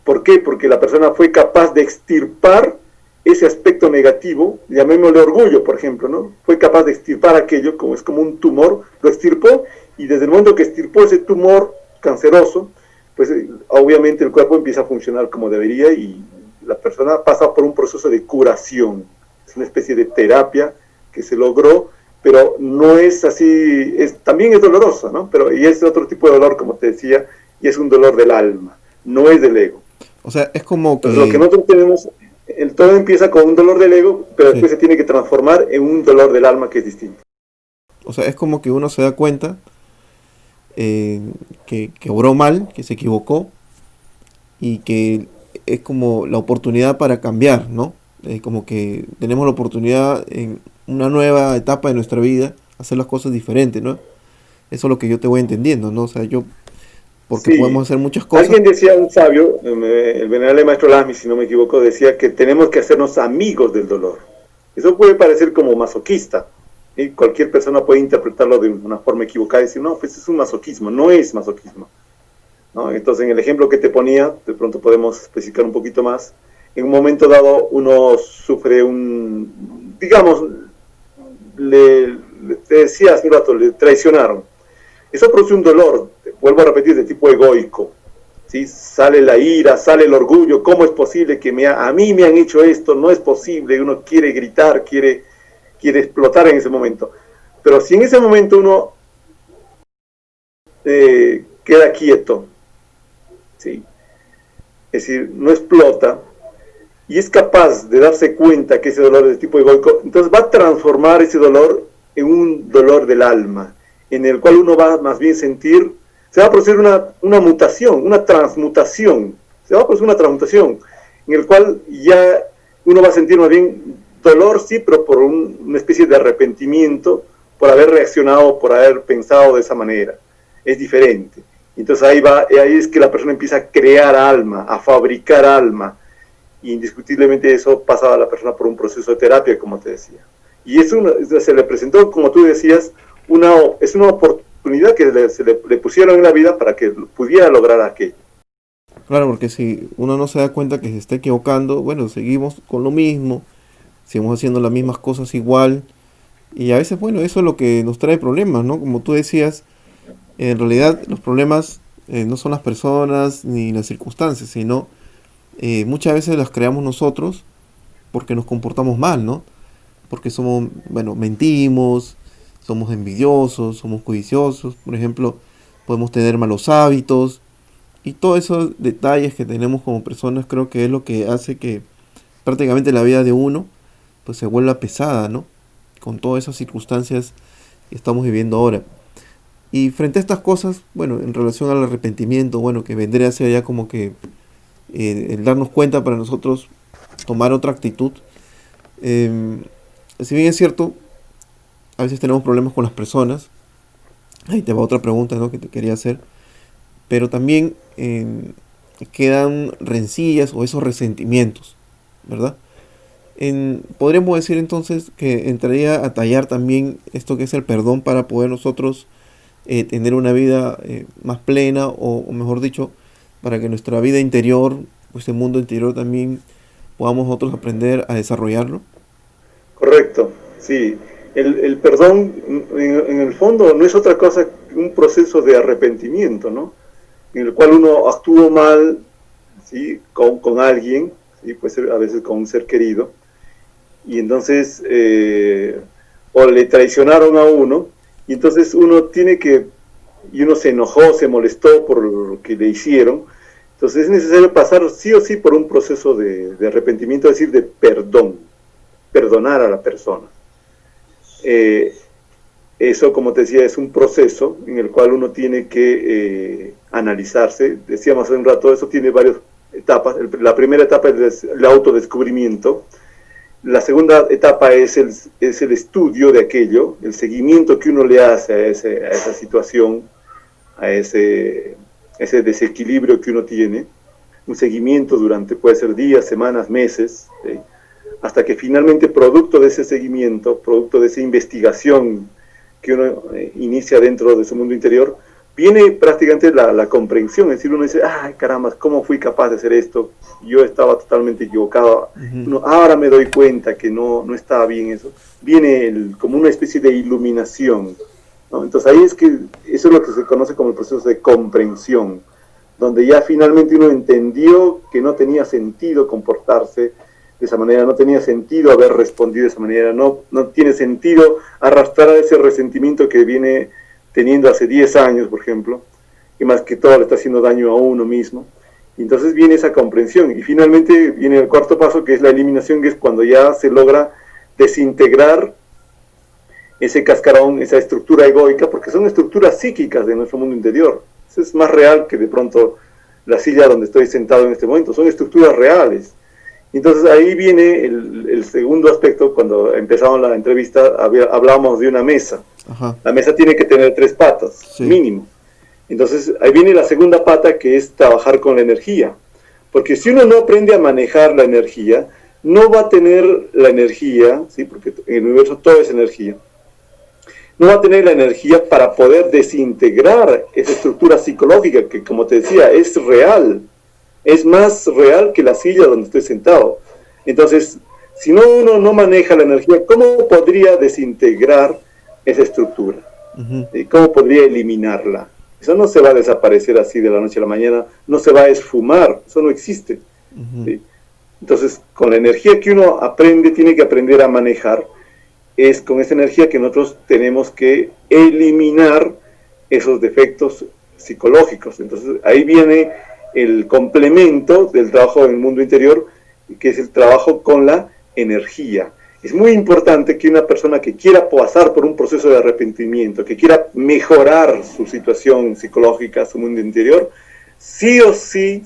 Speaker 4: ¿Por qué? Porque la persona fue capaz de extirpar ese aspecto negativo, llamémosle orgullo, por ejemplo, ¿no? Fue capaz de extirpar aquello, como es como un tumor, lo extirpó, y desde el momento que extirpó ese tumor canceroso, pues obviamente el cuerpo empieza a funcionar como debería y la persona pasa por un proceso de curación. Es una especie de terapia que se logró, pero no es así, también es dolorosa, ¿no? Pero y es otro tipo de dolor, como te decía, y es un dolor del alma, no es del ego.
Speaker 3: O sea, es como que...
Speaker 4: Entonces, lo que nosotros tenemos, todo empieza con un dolor del ego, pero
Speaker 3: Sí.
Speaker 4: después se tiene que transformar en un dolor del alma que es distinto.
Speaker 3: O sea, es como que uno se da cuenta que obró mal, que se equivocó y que es como la oportunidad para cambiar, ¿no? Como que tenemos la oportunidad en una nueva etapa de nuestra vida hacer las cosas diferentes, ¿no? Eso es lo que yo te voy entendiendo, ¿no? O sea, porque
Speaker 4: Sí.
Speaker 3: podemos hacer muchas cosas.
Speaker 4: Alguien decía, un sabio, el venerable maestro Lasmi, si no me equivoco, decía que tenemos que hacernos amigos del dolor. Eso puede parecer como masoquista, ¿sí? Cualquier persona puede interpretarlo de una forma equivocada y decir, no, pues es un masoquismo. No es masoquismo, ¿no? Entonces, en el ejemplo que te ponía, de pronto podemos especificar un poquito más. En un momento dado, uno sufre digamos, te decía hace un rato, le traicionaron. Eso produce un dolor, vuelvo a repetir, de tipo egoico, ¿sí? Sale la ira, sale el orgullo, ¿cómo es posible que a mí me han hecho esto? No es posible, uno quiere gritar, quiere explotar en ese momento. Pero si en ese momento uno queda quieto, ¿sí? Es decir, no explota, y es capaz de darse cuenta que ese dolor es de tipo egoico, entonces va a transformar ese dolor en un dolor del alma, en el cual uno va más bien sentir, se va a producir una mutación, una transmutación, en el cual ya uno va a sentir más bien dolor, sí, pero por una especie de arrepentimiento, por haber reaccionado, por haber pensado de esa manera. Es diferente. Entonces ahí es que la persona empieza a crear alma, a fabricar alma, y indiscutiblemente eso pasa a la persona por un proceso de terapia, como te decía. Y se le presentó, como tú decías, es una oportunidad que le pusieron en la vida para que pudiera lograr aquello.
Speaker 3: Claro, porque si uno no se da cuenta que se está equivocando, bueno, seguimos con lo mismo, seguimos haciendo las mismas cosas igual, y a veces, bueno, eso es lo que nos trae problemas, ¿no? Como tú decías, en realidad los problemas no son las personas ni las circunstancias, sino muchas veces las creamos nosotros porque nos comportamos mal, ¿no? Porque somos, bueno, mentimos, somos envidiosos, somos codiciosos, por ejemplo, podemos tener malos hábitos, y todos esos detalles que tenemos como personas creo que es lo que hace que prácticamente la vida de uno pues se vuelva pesada, ¿no? Con todas esas circunstancias que estamos viviendo ahora. Y frente a estas cosas, bueno, en relación al arrepentimiento, bueno, que vendría a ser ya como que el darnos cuenta para nosotros tomar otra actitud. Si bien es cierto, a veces tenemos problemas con las personas. Ahí te va otra pregunta, ¿no?, que te quería hacer. Pero también quedan rencillas o esos resentimientos, ¿verdad? Podríamos decir entonces que entraría a tallar también esto que es el perdón para poder nosotros tener una vida más plena o mejor dicho, para que nuestra vida interior, pues el mundo interior también podamos nosotros aprender a desarrollarlo.
Speaker 4: Correcto, sí. El perdón en el fondo no es otra cosa que un proceso de arrepentimiento, ¿no? En el cual uno actuó mal, ¿sí?, con alguien, ¿sí?, puede ser a veces con un ser querido, y entonces o le traicionaron a uno, y entonces uno se enojó, se molestó por lo que le hicieron. Entonces es necesario pasar sí o sí por un proceso de arrepentimiento, es decir, de perdón, perdonar a la persona. Eso, como te decía, es un proceso en el cual uno tiene que analizarse. Decíamos hace un rato, eso tiene varias etapas. La primera etapa es el autodescubrimiento. La segunda etapa es el estudio de aquello, el seguimiento que uno le hace a esa situación, a ese desequilibrio que uno tiene. Un seguimiento puede ser días, semanas, meses, ¿sí?, hasta que finalmente, producto de ese seguimiento, producto de esa investigación que uno inicia dentro de su mundo interior, viene prácticamente la comprensión, es decir, uno dice, ay caramba, ¿cómo fui capaz de hacer esto? Yo estaba totalmente equivocado. Ahora me doy cuenta que no estaba bien eso. Viene como una especie de iluminación, ¿no? Entonces ahí es que eso es lo que se conoce como el proceso de comprensión, donde ya finalmente uno entendió que no tenía sentido comportarse de esa manera, no tenía sentido haber respondido de esa manera, no tiene sentido arrastrar a ese resentimiento que viene teniendo hace 10 años, por ejemplo, y más que todo le está haciendo daño a uno mismo. Y entonces viene esa comprensión, y finalmente viene el cuarto paso, que es la eliminación, que es cuando ya se logra desintegrar ese cascarón, esa estructura egoica, porque son estructuras psíquicas de nuestro mundo interior. Eso es más real que de pronto la silla donde estoy sentado en este momento, son estructuras reales. Entonces ahí viene el segundo aspecto. Cuando empezamos la entrevista hablábamos de una mesa. Ajá. La mesa tiene que tener 3 patas, sí, mínimo. Entonces ahí viene la segunda pata, que es trabajar con la energía. Porque si uno no aprende a manejar la energía, no va a tener la energía, ¿sí? Porque en el universo todo es energía. No va a tener la energía para poder desintegrar esa estructura psicológica que, como te decía, es real. Es más real que la silla donde estoy sentado. Entonces, si uno no maneja la energía, ¿cómo podría desintegrar esa estructura? ¿Cómo podría eliminarla? Eso no se va a desaparecer así de la noche a la mañana, no se va a esfumar, eso no existe. ¿Sí? Entonces, con la energía que uno aprende, tiene que aprender a manejar, es con esa energía que nosotros tenemos que eliminar esos defectos psicológicos. Entonces, ahí viene el complemento del trabajo en el mundo interior, que es el trabajo con la energía. Es muy importante que una persona que quiera pasar por un proceso de arrepentimiento, que quiera mejorar su situación psicológica, su mundo interior, sí o sí,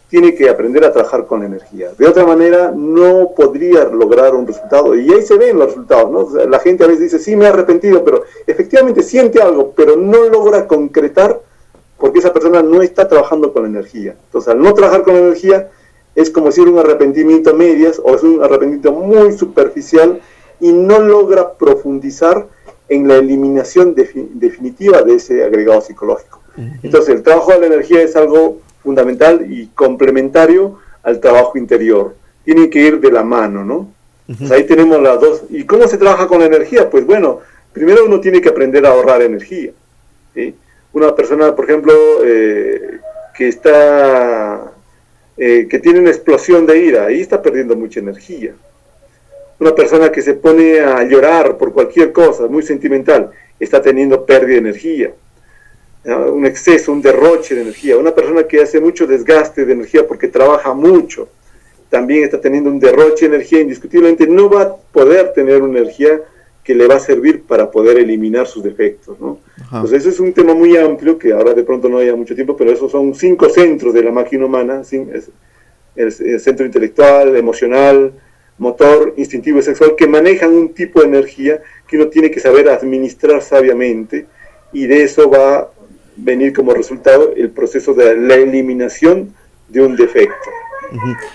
Speaker 4: tiene que aprender a trabajar con la energía. De otra manera, no podría lograr un resultado. Y ahí se ven los resultados, ¿no? O sea, la gente a veces dice, sí, me he arrepentido, pero efectivamente siente algo, pero no logra concretar porque esa persona no está trabajando con la energía. Entonces, al no trabajar con la energía, es como decir un arrepentimiento a medias, o es un arrepentimiento muy superficial, y no logra profundizar en la eliminación definitiva de ese agregado psicológico. Entonces, el trabajo de la energía es algo fundamental y complementario al trabajo interior. Tienen que ir de la mano, ¿no? Pues ahí tenemos las dos. ¿Y cómo se trabaja con la energía? Pues bueno, primero uno tiene que aprender a ahorrar energía, ¿sí? Una persona, por ejemplo, que tiene una explosión de ira, ahí está perdiendo mucha energía. Una persona que se pone a llorar por cualquier cosa, muy sentimental, está teniendo pérdida de energía, ¿no? Un exceso, un derroche de energía. Una persona que hace mucho desgaste de energía porque trabaja mucho, también está teniendo un derroche de energía. Indiscutiblemente no va a poder tener una energía que le va a servir para poder eliminar sus defectos, ¿no? Entonces, eso es un tema muy amplio, que ahora de pronto no haya mucho tiempo, pero esos son 5 centros de la máquina humana: el centro intelectual, emocional, motor, instintivo y sexual, que manejan un tipo de energía que uno tiene que saber administrar sabiamente, y de eso va a venir como resultado el proceso de la eliminación de un defecto,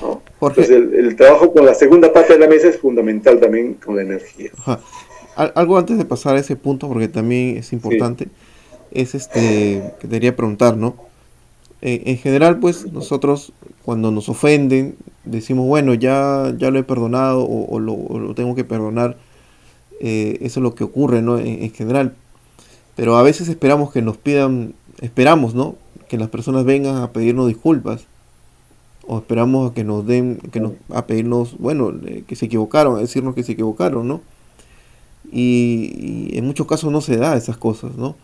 Speaker 4: ¿no? Entonces, el trabajo con la segunda parte de la mesa es fundamental también con la energía.
Speaker 3: Algo antes de pasar a ese punto, porque también es importante, sí, es que quería preguntar, ¿no? En general, pues, nosotros cuando nos ofenden, decimos, bueno, ya lo he perdonado, o lo tengo que perdonar. Eso es lo que ocurre, ¿no? En general. Pero a veces esperamos, ¿no? Que las personas vengan a pedirnos disculpas, o esperamos a que a pedirnos, bueno, que se equivocaron, a decirnos que se equivocaron, ¿no? Y en muchos casos no se da esas cosas, ¿no?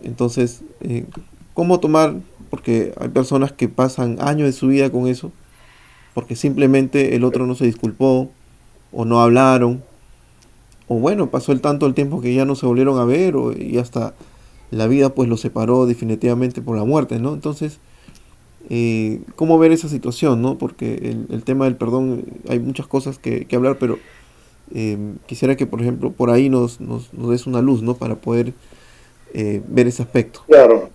Speaker 3: Entonces, ¿cómo tomar? Porque hay personas que pasan años de su vida con eso, porque simplemente el otro no se disculpó, o no hablaron, o bueno, pasó el tiempo que ya no se volvieron a ver, y hasta la vida pues los separó definitivamente por la muerte, ¿no? Entonces, ¿cómo ver esa situación, no? Porque el tema del perdón, hay muchas cosas que hablar, pero quisiera que, por ejemplo, por ahí nos des una luz, ¿no? Para poder ver ese aspecto.
Speaker 4: Claro,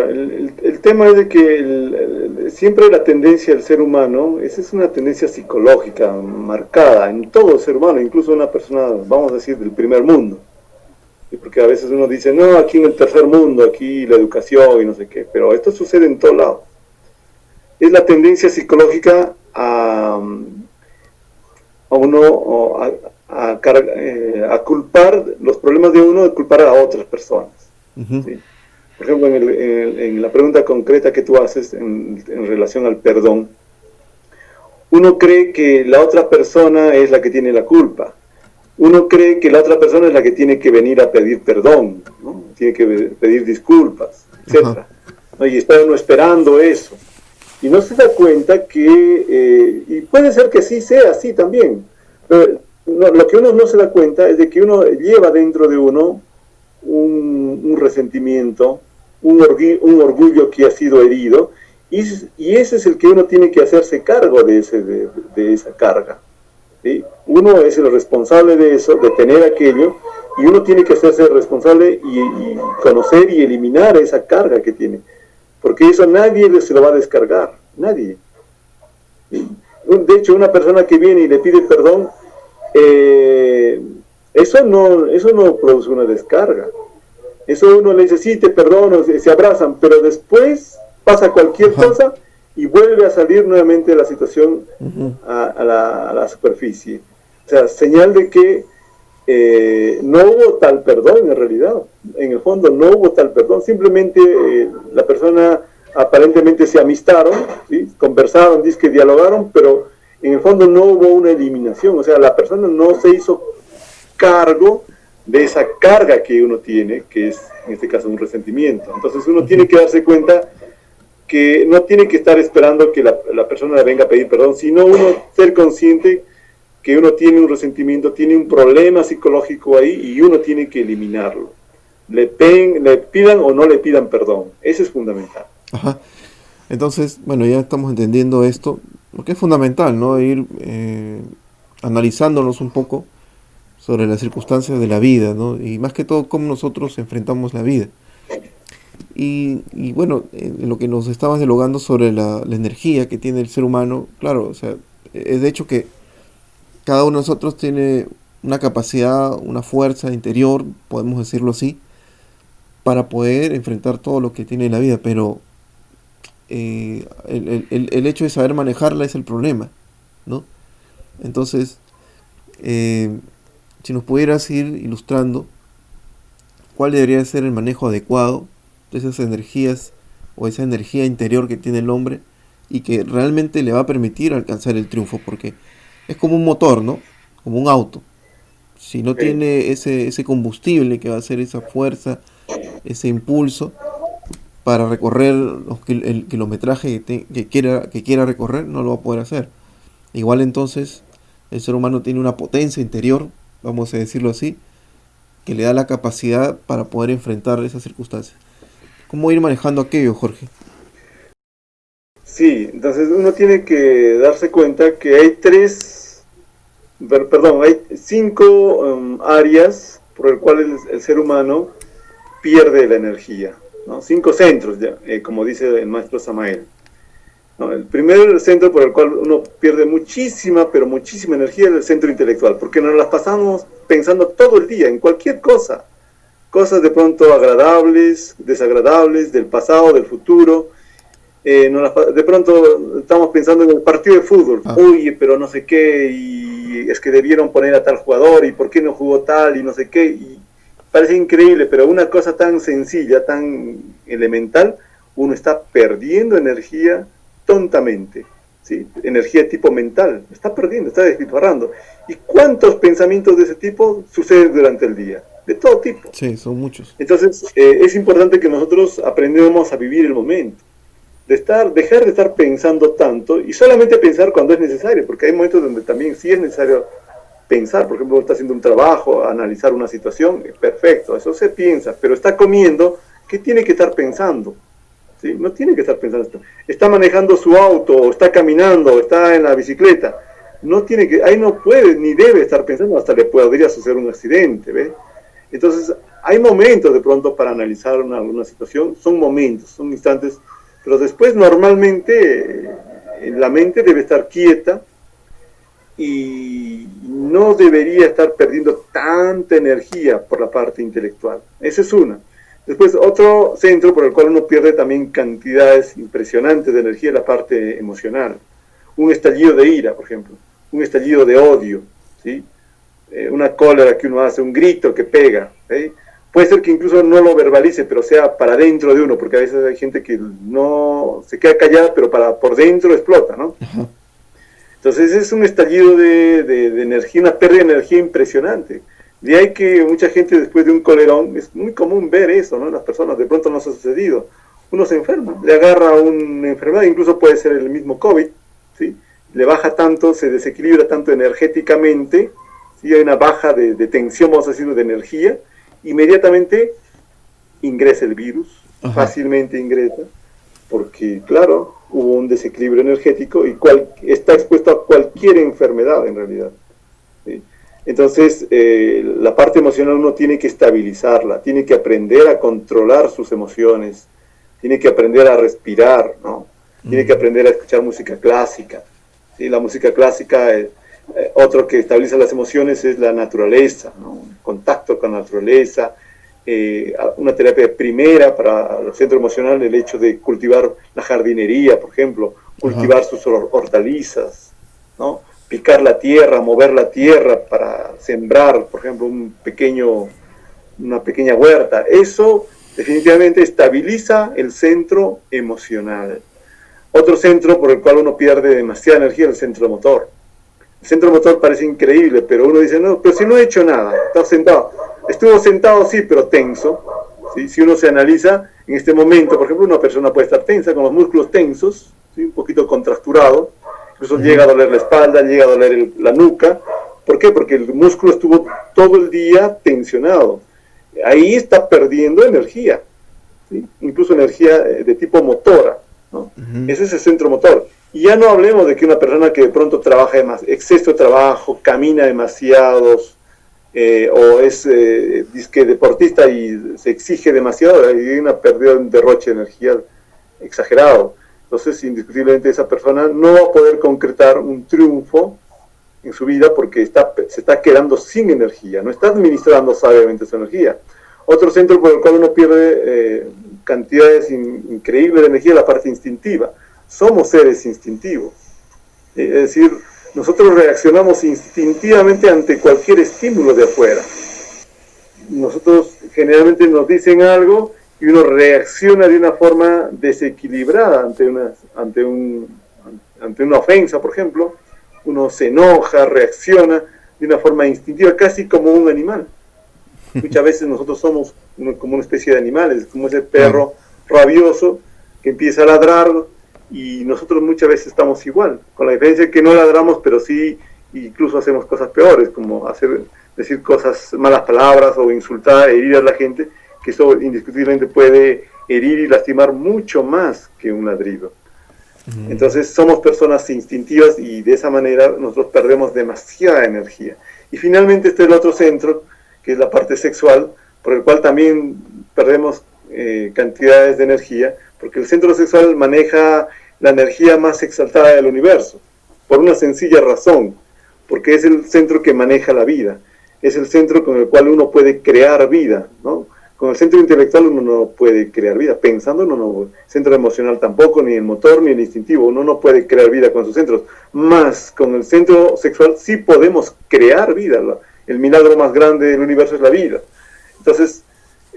Speaker 4: el tema es de que siempre la tendencia del ser humano, esa es una tendencia psicológica marcada en todo el ser humano, incluso una persona, vamos a decir, del primer mundo, Y porque a veces uno dice, no, aquí en el tercer mundo, aquí la educación y no sé qué, pero esto sucede en todo lado. Es la tendencia psicológica a uno a culpar los problemas de uno, a culpar a otras personas.
Speaker 3: Ujú.
Speaker 4: ¿Sí? Por ejemplo, en la pregunta concreta que tú haces en relación al perdón, uno cree que la otra persona es la que tiene la culpa. Uno cree que la otra persona es la que tiene que venir a pedir perdón, ¿no? Tiene que pedir disculpas, etc. ¿No? Y está uno esperando eso. Y no se da cuenta que, y puede ser que sí sea así también, pero lo que uno no se da cuenta es de que uno lleva dentro de uno un resentimiento, un orgullo que ha sido herido, y ese es el que uno tiene que hacerse cargo de esa carga. ¿Sí? Uno es el responsable de eso, de tener aquello, y uno tiene que hacerse responsable y conocer y eliminar esa carga que tiene, porque eso nadie se lo va a descargar, nadie. ¿Sí? De hecho, una persona que viene y le pide perdón, eso no produce una descarga. Eso uno le dice, sí, te perdono, se abrazan, pero después pasa cualquier cosa y vuelve a salir nuevamente de la situación a la superficie. O sea, señal de que no hubo tal perdón en realidad. En el fondo no hubo tal perdón. Simplemente la persona aparentemente se amistaron, ¿sí? Conversaron, que dialogaron, pero en el fondo no hubo una eliminación. O sea, la persona no se hizo cargo de esa carga que uno tiene, que es en este caso un resentimiento. Entonces uno tiene que darse cuenta que no tiene que estar esperando que la persona le venga a pedir perdón, sino uno ser consciente que uno tiene un resentimiento, tiene un problema psicológico ahí y uno tiene que eliminarlo. Le pidan o no le pidan perdón. Eso es fundamental.
Speaker 3: Ajá. Entonces, bueno, ya estamos entendiendo esto, porque es fundamental, ¿no? Ir analizándonos un poco sobre las circunstancias de la vida, ¿no? Y más que todo, cómo nosotros enfrentamos la vida. Y bueno, lo que nos estabas dialogando sobre la energía que tiene el ser humano, claro, o sea, es de hecho que cada uno de nosotros tiene una capacidad, una fuerza interior, podemos decirlo así, para poder enfrentar todo lo que tiene la vida, pero el hecho de saber manejarla es el problema, ¿no? Entonces, si nos pudieras ir ilustrando cuál debería ser el manejo adecuado de esas energías o esa energía interior que tiene el hombre y que realmente le va a permitir alcanzar el triunfo, porque es como un motor, ¿no? Como un auto. Si no tiene ese combustible que va a ser esa fuerza, ese impulso para recorrer el kilometraje que quiera recorrer, no lo va a poder hacer. Igual entonces el ser humano tiene una potencia interior, vamos a decirlo así, que le da la capacidad para poder enfrentar esas circunstancias. ¿Cómo ir manejando aquello, Jorge?
Speaker 4: Sí, entonces uno tiene que darse cuenta que hay hay 5 áreas por el cual el ser humano pierde la energía, ¿no? 5 centros, ya, como dice el maestro Samael. ¿No? El primer centro por el cual uno pierde muchísima, pero muchísima energía es el centro intelectual, porque nos las pasamos pensando todo el día en cualquier cosa. Cosas de pronto agradables, desagradables, del pasado, del futuro. De pronto estamos pensando en el partido de fútbol. Uy, pero no sé qué, y es que debieron poner a tal jugador, y por qué no jugó tal, y no sé qué. Y parece increíble, pero una cosa tan sencilla, tan elemental, uno está perdiendo energía tontamente, ¿sí? Energía tipo mental, está perdiendo, está despilfarrando. ¿Y cuántos pensamientos de ese tipo suceden durante el día? De todo tipo.
Speaker 3: Sí, son muchos.
Speaker 4: Entonces, es importante que nosotros aprendamos a vivir el momento, dejar de estar pensando tanto y solamente pensar cuando es necesario, porque hay momentos donde también sí es necesario pensar. Por ejemplo, está haciendo un trabajo, analizar una situación, perfecto, eso se piensa, pero está comiendo, ¿qué tiene que estar pensando? ¿Sí? No tiene que estar pensando esto. Está manejando su auto, o está caminando, o está en la bicicleta. Ahí no puede ni debe estar pensando, hasta le podría suceder un accidente, ¿ve? Entonces, hay momentos de pronto para analizar alguna situación, son momentos, son instantes, pero después normalmente la mente debe estar quieta y no debería estar perdiendo tanta energía por la parte intelectual. Esa es una. Después, otro centro por el cual uno pierde también cantidades impresionantes de energía es la parte emocional. Un estallido de ira, por ejemplo, un estallido de odio, ¿sí? Una cólera que uno hace, un grito que pega, ¿sí? Puede ser que incluso no lo verbalice, pero sea para dentro de uno, porque a veces hay gente que no se queda callada, pero por dentro explota, ¿no?
Speaker 3: Ajá.
Speaker 4: Entonces es un estallido de energía, una pérdida de energía impresionante. De ahí que mucha gente después de un colerón, es muy común ver eso, ¿no? Las personas, de pronto nos ha sucedido. Uno se enferma, le agarra una enfermedad, incluso puede ser el mismo COVID, ¿sí? Le baja tanto, se desequilibra tanto energéticamente, ¿sí? Hay una baja de tensión, vamos a decir, de energía, inmediatamente ingresa el virus,
Speaker 3: Ajá.
Speaker 4: fácilmente ingresa, porque claro, hubo un desequilibrio energético y está expuesto a cualquier enfermedad en realidad, ¿sí? Entonces, la parte emocional uno tiene que estabilizarla, tiene que aprender a controlar sus emociones, tiene que aprender a respirar, ¿no? Tiene que aprender a escuchar música clásica, ¿sí? La música clásica, otro que estabiliza las emociones es la naturaleza, ¿no? Contacto con la naturaleza, una terapia primera para el centro emocional, el hecho de cultivar la jardinería, por ejemplo, cultivar sus hortalizas, ¿no? Picar la tierra, mover la tierra para sembrar, por ejemplo, una pequeña huerta. Eso definitivamente estabiliza el centro emocional. Otro centro por el cual uno pierde demasiada energía es el centro motor. El centro motor parece increíble, pero uno dice, no, pero si no he hecho nada, está sentado. Estuvo sentado, sí, pero tenso, ¿sí? Si uno se analiza, en este momento, por ejemplo, una persona puede estar tensa, con los músculos tensos, ¿sí? Un poquito contracturado, incluso llega a doler la espalda, llega a doler la nuca. ¿Por qué? Porque el músculo estuvo todo el día tensionado. Ahí está perdiendo energía, ¿sí? Incluso energía de tipo motora, ¿no? Ese es el centro motor. Y ya no hablemos de que una persona que de pronto trabaja exceso de trabajo, camina demasiados, o es disque deportista y se exige demasiado, hay una pérdida, un derroche de energía exagerado. Entonces, indiscutiblemente esa persona no va a poder concretar un triunfo en su vida porque se está quedando sin energía, no está administrando sabiamente su energía. Otro centro por el cual uno pierde cantidades increíbles de energía es la parte instintiva. Somos seres instintivos, es decir, nosotros reaccionamos instintivamente ante cualquier estímulo de afuera. Nosotros generalmente nos dicen algo y uno reacciona de una forma desequilibrada ante una ofensa, por ejemplo. Uno se enoja, reacciona de una forma instintiva, casi como un animal. Muchas veces nosotros somos como una especie de animales, como ese perro rabioso que empieza a ladrar, y nosotros muchas veces estamos igual, con la diferencia de que no ladramos, pero sí incluso hacemos cosas peores, como decir cosas, malas palabras, o insultar, herir a la gente, que eso indiscutiblemente puede herir y lastimar mucho más que un ladrido. Entonces somos personas instintivas y de esa manera nosotros perdemos demasiada energía. Y finalmente está el otro centro, que es la parte sexual, por el cual también perdemos cantidades de energía, porque el centro sexual maneja la energía más exaltada del universo, por una sencilla razón, porque es el centro que maneja la vida, es el centro con el cual uno puede crear vida, ¿no? Con el centro intelectual uno no puede crear vida, pensando el centro emocional tampoco, ni el motor, ni el instintivo, uno no puede crear vida con sus centros, más con el centro sexual sí podemos crear vida, el milagro más grande del universo es la vida. Entonces,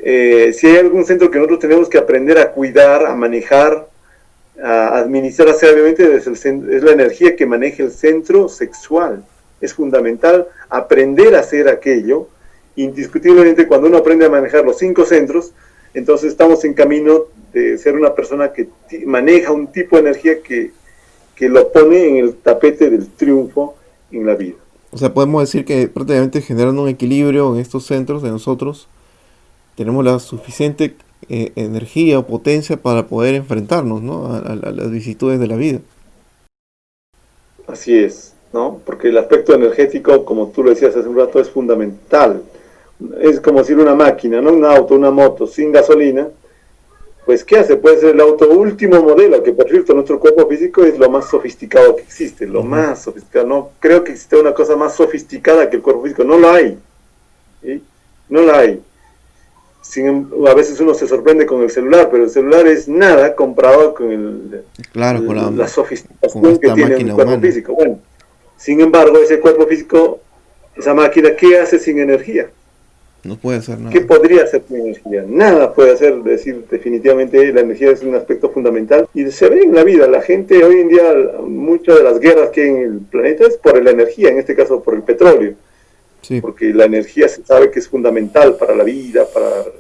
Speaker 4: si hay algún centro que nosotros tenemos que aprender a cuidar, a manejar, a administrar sabiamente, es la energía que maneja el centro sexual. Es fundamental aprender a hacer aquello. Indiscutiblemente, cuando uno aprende a manejar los 5 centros, entonces estamos en camino de ser una persona que maneja un tipo de energía que lo pone en el tapete del triunfo en la vida.
Speaker 3: O sea, podemos decir que prácticamente generando un equilibrio en estos centros de nosotros, tenemos la suficiente energía o potencia para poder enfrentarnos, ¿no? a las vicisitudes de la vida.
Speaker 4: Así es, ¿no? Porque el aspecto energético, como tú lo decías hace un rato, es fundamental. Es como decir una máquina, ¿no? Un auto, una moto sin gasolina, pues ¿qué hace? Puede ser el auto último modelo, que por cierto nuestro cuerpo físico es lo más sofisticado que existe, lo más sofisticado. No creo que exista una cosa más sofisticada que el cuerpo físico, no la hay, ¿sí? No la hay. A veces uno se sorprende con el celular, pero el celular es nada comparado con
Speaker 3: Claro, con
Speaker 4: la sofisticación
Speaker 3: con
Speaker 4: que
Speaker 3: esta
Speaker 4: tiene el
Speaker 3: máquina
Speaker 4: cuerpo
Speaker 3: humana.
Speaker 4: físico. Bueno, sin embargo, ese cuerpo físico, esa máquina, ¿qué hace sin energía?
Speaker 3: No puede hacer nada.
Speaker 4: ¿Qué podría hacer sin energía? Nada puede hacer. Decir, definitivamente la energía es un aspecto fundamental y se ve en la vida. La gente hoy en día, muchas de las guerras que hay en el planeta es por la energía, en este caso por el petróleo,
Speaker 3: Sí,
Speaker 4: porque la energía se sabe que es fundamental para la vida, para el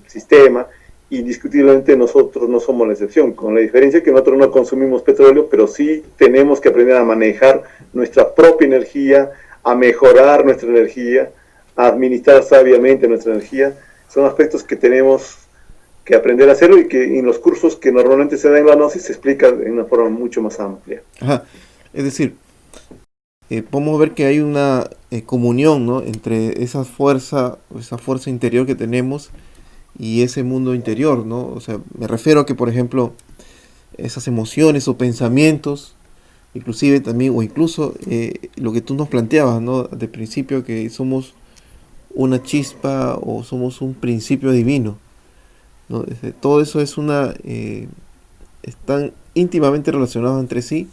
Speaker 4: sistema. Indiscutiblemente nosotros no somos la excepción, con la diferencia que nosotros no consumimos petróleo, pero sí tenemos que aprender a manejar nuestra propia energía, a mejorar nuestra energía, a administrar sabiamente nuestra energía. Son aspectos que tenemos que aprender a hacerlo y que en los cursos que normalmente se dan en la Gnosis se explica de una forma mucho más amplia.
Speaker 3: ajá. Es decir, podemos ver que hay una comunión, ¿no?, entre esa fuerza interior que tenemos y ese mundo interior, ¿no? O sea, me refiero a que, por ejemplo, esas emociones o pensamientos, inclusive también, o incluso lo que tú nos planteabas, ¿no?, de principio, que somos una chispa o somos un principio divino, ¿no? Todo eso es están íntimamente relacionados entre sí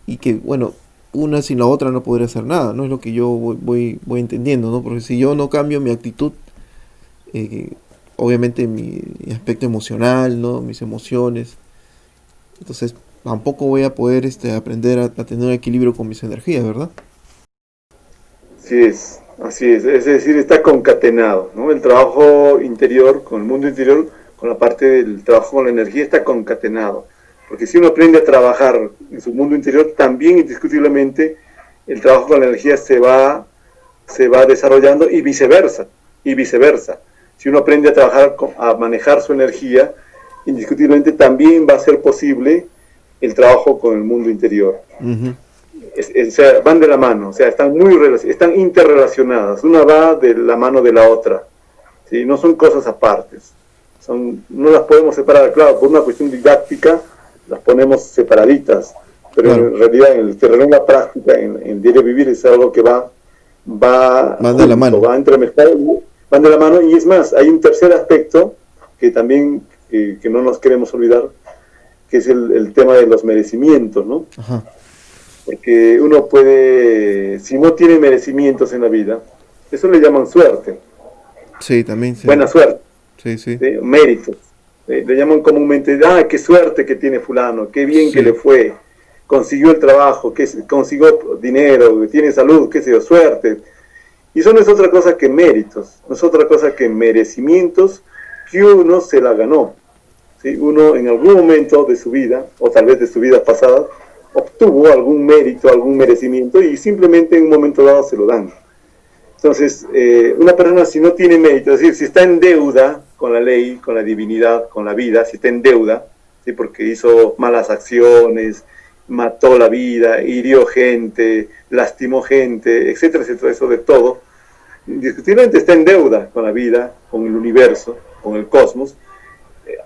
Speaker 3: y que, bueno, una sin la otra no podría hacer nada, ¿no? Es lo que yo voy entendiendo, ¿no? Porque si yo no cambio mi actitud, obviamente mi aspecto emocional, ¿no?, mis emociones, entonces tampoco voy a poder aprender a tener un equilibrio con mis energías, ¿verdad?
Speaker 4: Así es decir, está concatenado, ¿no? El trabajo interior con el mundo interior, con la parte del trabajo con la energía, está concatenado. Porque si uno aprende a trabajar en su mundo interior, también indiscutiblemente el trabajo con la energía se va desarrollando y viceversa. Si uno aprende a trabajar, a manejar su energía, indiscutiblemente también va a ser posible el trabajo con el mundo interior.
Speaker 3: Uh-huh.
Speaker 4: O sea, van de la mano, o sea, están interrelacionadas, una va de la mano de la otra, ¿sí? No son cosas apartes, no las podemos separar, claro, por una cuestión didáctica las ponemos separaditas, pero claro, en realidad en el terreno de la práctica, en el diario vivir, es algo que van de la mano, va entremezclado, van de la mano. Y es más, hay un tercer aspecto que también que no nos queremos olvidar, que es el tema de los merecimientos, ¿no? Ajá. Porque uno puede, si no tiene merecimientos en la vida, eso le llaman suerte.
Speaker 3: Sí, también. Sí.
Speaker 4: Buena suerte.
Speaker 3: Sí, sí.
Speaker 4: ¿Sí? Méritos. Le llaman comúnmente, qué suerte que tiene fulano, qué bien sí, que le fue, consiguió el trabajo, consiguió dinero, tiene salud, qué sé yo, suerte. Y eso no es otra cosa que méritos, no es otra cosa que merecimientos que uno se la ganó. ¿Sí? Uno en algún momento de su vida, o tal vez de su vida pasada, obtuvo algún mérito, algún merecimiento, y simplemente en un momento dado se lo dan. Entonces, una persona, si no tiene mérito, es decir, si está en deuda con la ley, con la divinidad, con la vida, si está en deuda, ¿sí?, porque hizo malas acciones, mató la vida, hirió gente, lastimó gente, etcétera, etcétera, eso de todo, indiscutiblemente está en deuda con la vida, con el universo, con el cosmos.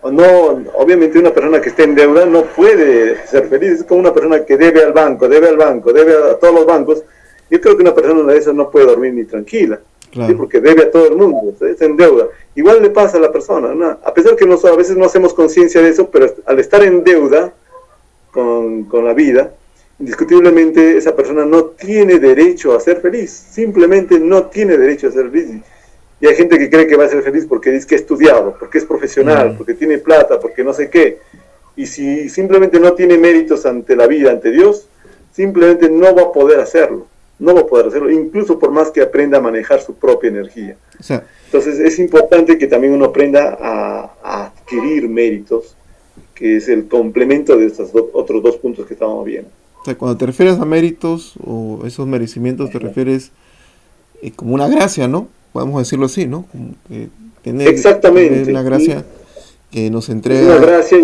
Speaker 4: No, obviamente una persona que esté en deuda no puede ser feliz. Es como una persona que debe al banco, debe a todos los bancos. Yo creo que una persona de esas no puede dormir ni tranquila, claro, ¿sí?, porque debe a todo el mundo, está en deuda. Igual le pasa a la persona, ¿no? A pesar que a veces no hacemos conciencia de eso, pero al estar en deuda con la vida, indiscutiblemente esa persona no tiene derecho a ser feliz, simplemente no tiene derecho a ser feliz. Y hay gente que cree que va a ser feliz porque dice que ha estudiado, porque es profesional, porque tiene plata, porque no sé qué. Y si simplemente no tiene méritos ante la vida, ante Dios, simplemente no va a poder hacerlo. No va a poder hacerlo, incluso por más que aprenda a manejar su propia energía. O sea, entonces es importante que también uno aprenda a adquirir méritos, que es el complemento de estos otros dos puntos que estábamos viendo.
Speaker 3: O sea, cuando te refieres a méritos o esos merecimientos, te refieres como una gracia, ¿no? Podemos decirlo así, ¿no? Como que tener la gracia que nos entrega,
Speaker 4: una gracia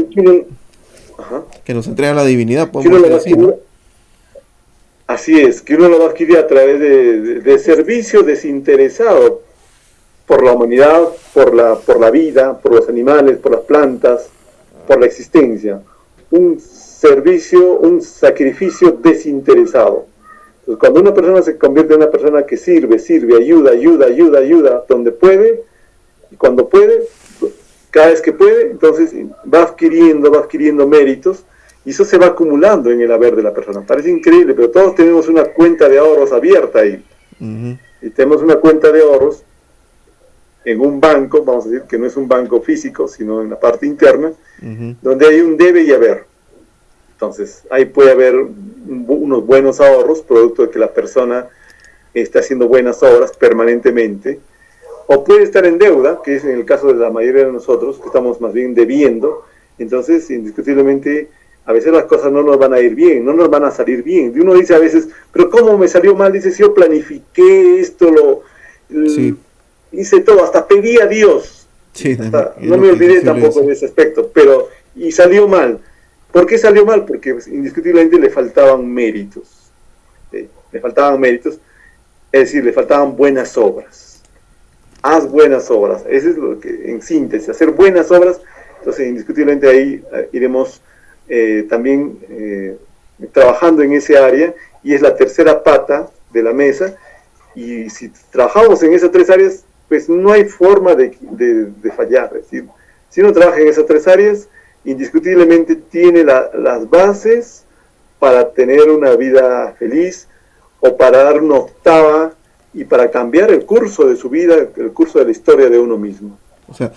Speaker 3: que nos entrega la divinidad, podemos decir así, ¿no?
Speaker 4: Así es, que uno lo va a adquirir a través de servicio desinteresado por la humanidad, por la vida, por los animales, por las plantas, por la existencia. Un servicio, un sacrificio desinteresado. Entonces, cuando una persona se convierte en una persona que sirve, ayuda, donde puede, y cuando puede, cada vez que puede, entonces va adquiriendo méritos, y eso se va acumulando en el haber de la persona. Parece increíble, pero todos tenemos una cuenta de ahorros abierta ahí.
Speaker 3: Ujú.
Speaker 4: Y tenemos una cuenta de ahorros en un banco, vamos a decir que no es un banco físico, sino en la parte interna,
Speaker 3: Ujú.
Speaker 4: donde hay un debe y haber. Entonces, ahí puede haber unos buenos ahorros, producto de que la persona está haciendo buenas obras permanentemente, o puede estar en deuda, que es en el caso de la mayoría de nosotros, que estamos más bien debiendo. Entonces, indiscutiblemente, a veces las cosas no nos van a ir bien, no nos van a salir bien. Y uno dice a veces, pero ¿cómo me salió mal? Dice, si yo planifiqué esto,
Speaker 3: Sí.
Speaker 4: hice todo, hasta pedí a Dios.
Speaker 3: Sí,
Speaker 4: No me olvidé tampoco de ese aspecto, y salió mal. ¿Por qué salió mal? Porque pues, indiscutiblemente le faltaban méritos. ¿Sí? Le faltaban méritos, es decir, le faltaban buenas obras. Haz buenas obras. Eso es lo que, en síntesis, hacer buenas obras. Entonces, indiscutiblemente ahí iremos también trabajando en ese área, y es la tercera pata de la mesa. Y si trabajamos en esas tres áreas, pues no hay forma de fallar. Es decir, si uno trabaja en esas tres áreas, indiscutiblemente tiene las bases para tener una vida feliz, o para dar una octava y para cambiar el curso de su vida, el curso de la historia de uno mismo.
Speaker 3: O sea,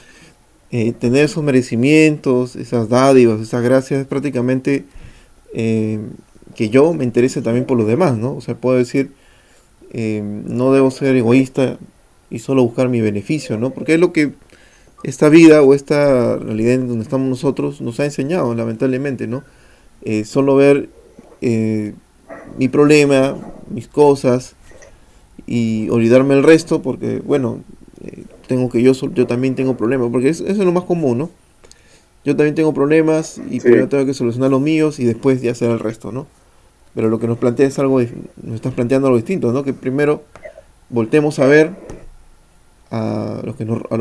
Speaker 3: tener esos merecimientos, esas dádivas, esas gracias, es prácticamente que yo me interese también por los demás, ¿no? O sea, puedo decir, no debo ser egoísta y solo buscar mi beneficio, ¿no? Porque es lo que esta vida o esta realidad en donde estamos nosotros nos ha enseñado, lamentablemente, ¿no? Solo ver mi problema, mis cosas, y olvidarme el resto, porque, bueno, yo también tengo problemas, porque eso es lo más común, ¿no? Yo también tengo problemas y
Speaker 4: Sí.
Speaker 3: primero tengo que solucionar los míos y después ya será el resto, ¿no? Pero lo que nos plantea es nos estás planteando algo distinto, ¿no? Que primero voltemos a ver a lo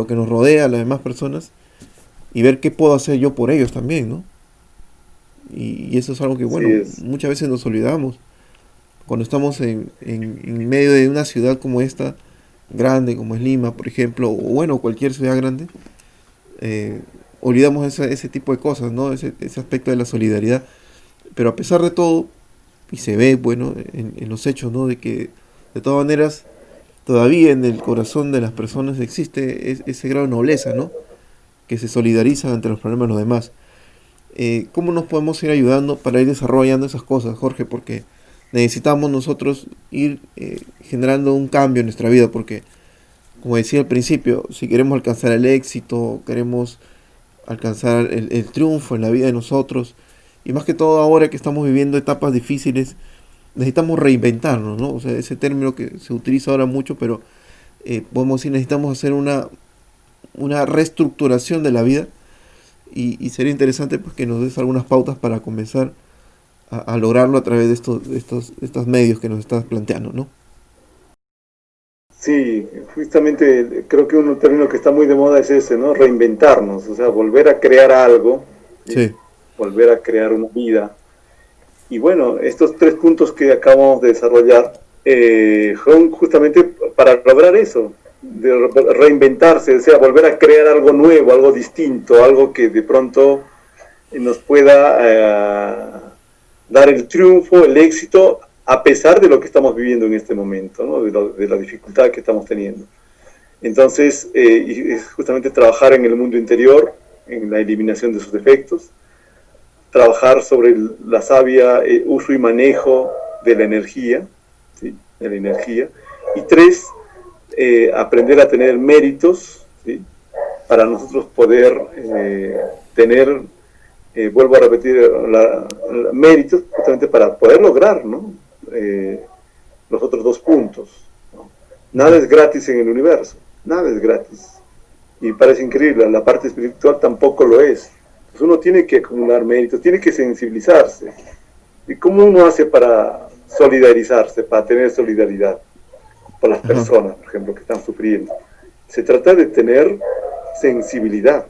Speaker 3: que nos rodea, a las demás personas, y ver qué puedo hacer yo por ellos también, ¿no? Y eso es algo que, bueno, muchas veces nos olvidamos. Cuando estamos en medio de una ciudad como esta, grande, como es Lima, por ejemplo, o bueno, cualquier ciudad grande, olvidamos ese tipo de cosas, ¿no? Ese aspecto de la solidaridad. Pero a pesar de todo, y se ve, bueno, en los hechos, ¿no? De que, de todas maneras, todavía en el corazón de las personas existe ese grado de nobleza, ¿no? Que se solidarizan ante los problemas de los demás. ¿Cómo nos podemos ir ayudando para ir desarrollando esas cosas, Jorge? Porque necesitamos nosotros ir generando un cambio en nuestra vida, porque, como decía al principio, si queremos alcanzar el éxito, queremos alcanzar el triunfo en la vida de nosotros, y más que todo ahora que estamos viviendo etapas difíciles, necesitamos reinventarnos, ¿no? O sea, ese término que se utiliza ahora mucho, pero podemos decir, necesitamos hacer una reestructuración de la vida, y sería interesante pues que nos des algunas pautas para comenzar a lograrlo a través de estos medios que nos estás planteando, ¿no?
Speaker 4: Sí, justamente creo que un término que está muy de moda es ese, ¿no? Reinventarnos, o sea, volver a crear algo,
Speaker 3: Sí.
Speaker 4: Volver a crear una vida. Y bueno, estos 3 puntos que acabamos de desarrollar son justamente para lograr eso, de reinventarse, o sea, volver a crear algo nuevo, algo distinto, algo que de pronto nos pueda dar el triunfo, el éxito, a pesar de lo que estamos viviendo en este momento, ¿no? De la dificultad que estamos teniendo. Entonces, es justamente trabajar en el mundo interior, en la eliminación de sus defectos, trabajar sobre la sabia uso y manejo de la energía, ¿sí? De la energía. Y 3, aprender a tener méritos, ¿sí? Para nosotros poder tener, vuelvo a repetir, méritos justamente para poder lograr, ¿no? Los otros 2 puntos, ¿no? Nada es gratis en el universo, nada es gratis. Y parece increíble, la parte espiritual tampoco lo es. Pues uno tiene que acumular méritos, tiene que sensibilizarse. ¿Y cómo uno hace para solidarizarse, para tener solidaridad por las personas, por ejemplo, que están sufriendo? se trata de tener sensibilidad,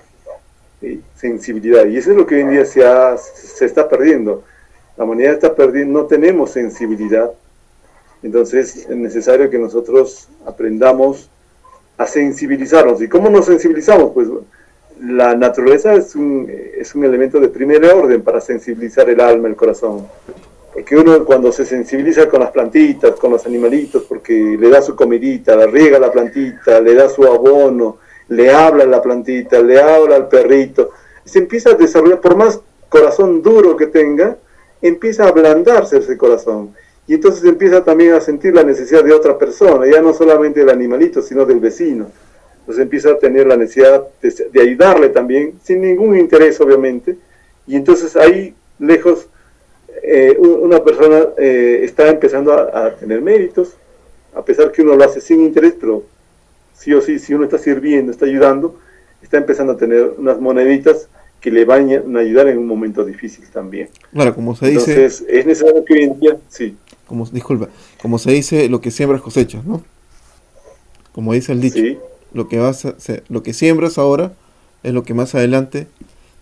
Speaker 4: ¿sí? Sensibilidad, y eso es lo que hoy en día se está perdiendo. La humanidad está perdiendo, no tenemos sensibilidad. Entonces es necesario que nosotros aprendamos a sensibilizarnos. ¿Y cómo nos sensibilizamos? Pues la naturaleza es un elemento de primer orden para sensibilizar el alma, el corazón. Porque uno cuando se sensibiliza con las plantitas, con los animalitos, porque le da su comidita, la riega la plantita, le da su abono, le habla a la plantita, le habla al perrito, se empieza a desarrollar, por más corazón duro que tenga, empieza a ablandarse ese corazón. Y entonces empieza también a sentir la necesidad de otra persona, ya no solamente del animalito, sino del vecino. Entonces empieza a tener la necesidad de ayudarle también, sin ningún interés obviamente, y entonces ahí lejos una persona está empezando a tener méritos, a pesar que uno lo hace sin interés, pero sí o sí, si uno está sirviendo, está ayudando, está empezando a tener unas moneditas que le van a ayudar en un momento difícil también.
Speaker 3: Claro, como se dice...
Speaker 4: Entonces es necesario que hoy en día, sí.
Speaker 3: Como se dice, lo que siembras cosechas, ¿no? Como dice el dicho,
Speaker 4: Sí.
Speaker 3: lo que siembras ahora es lo que más adelante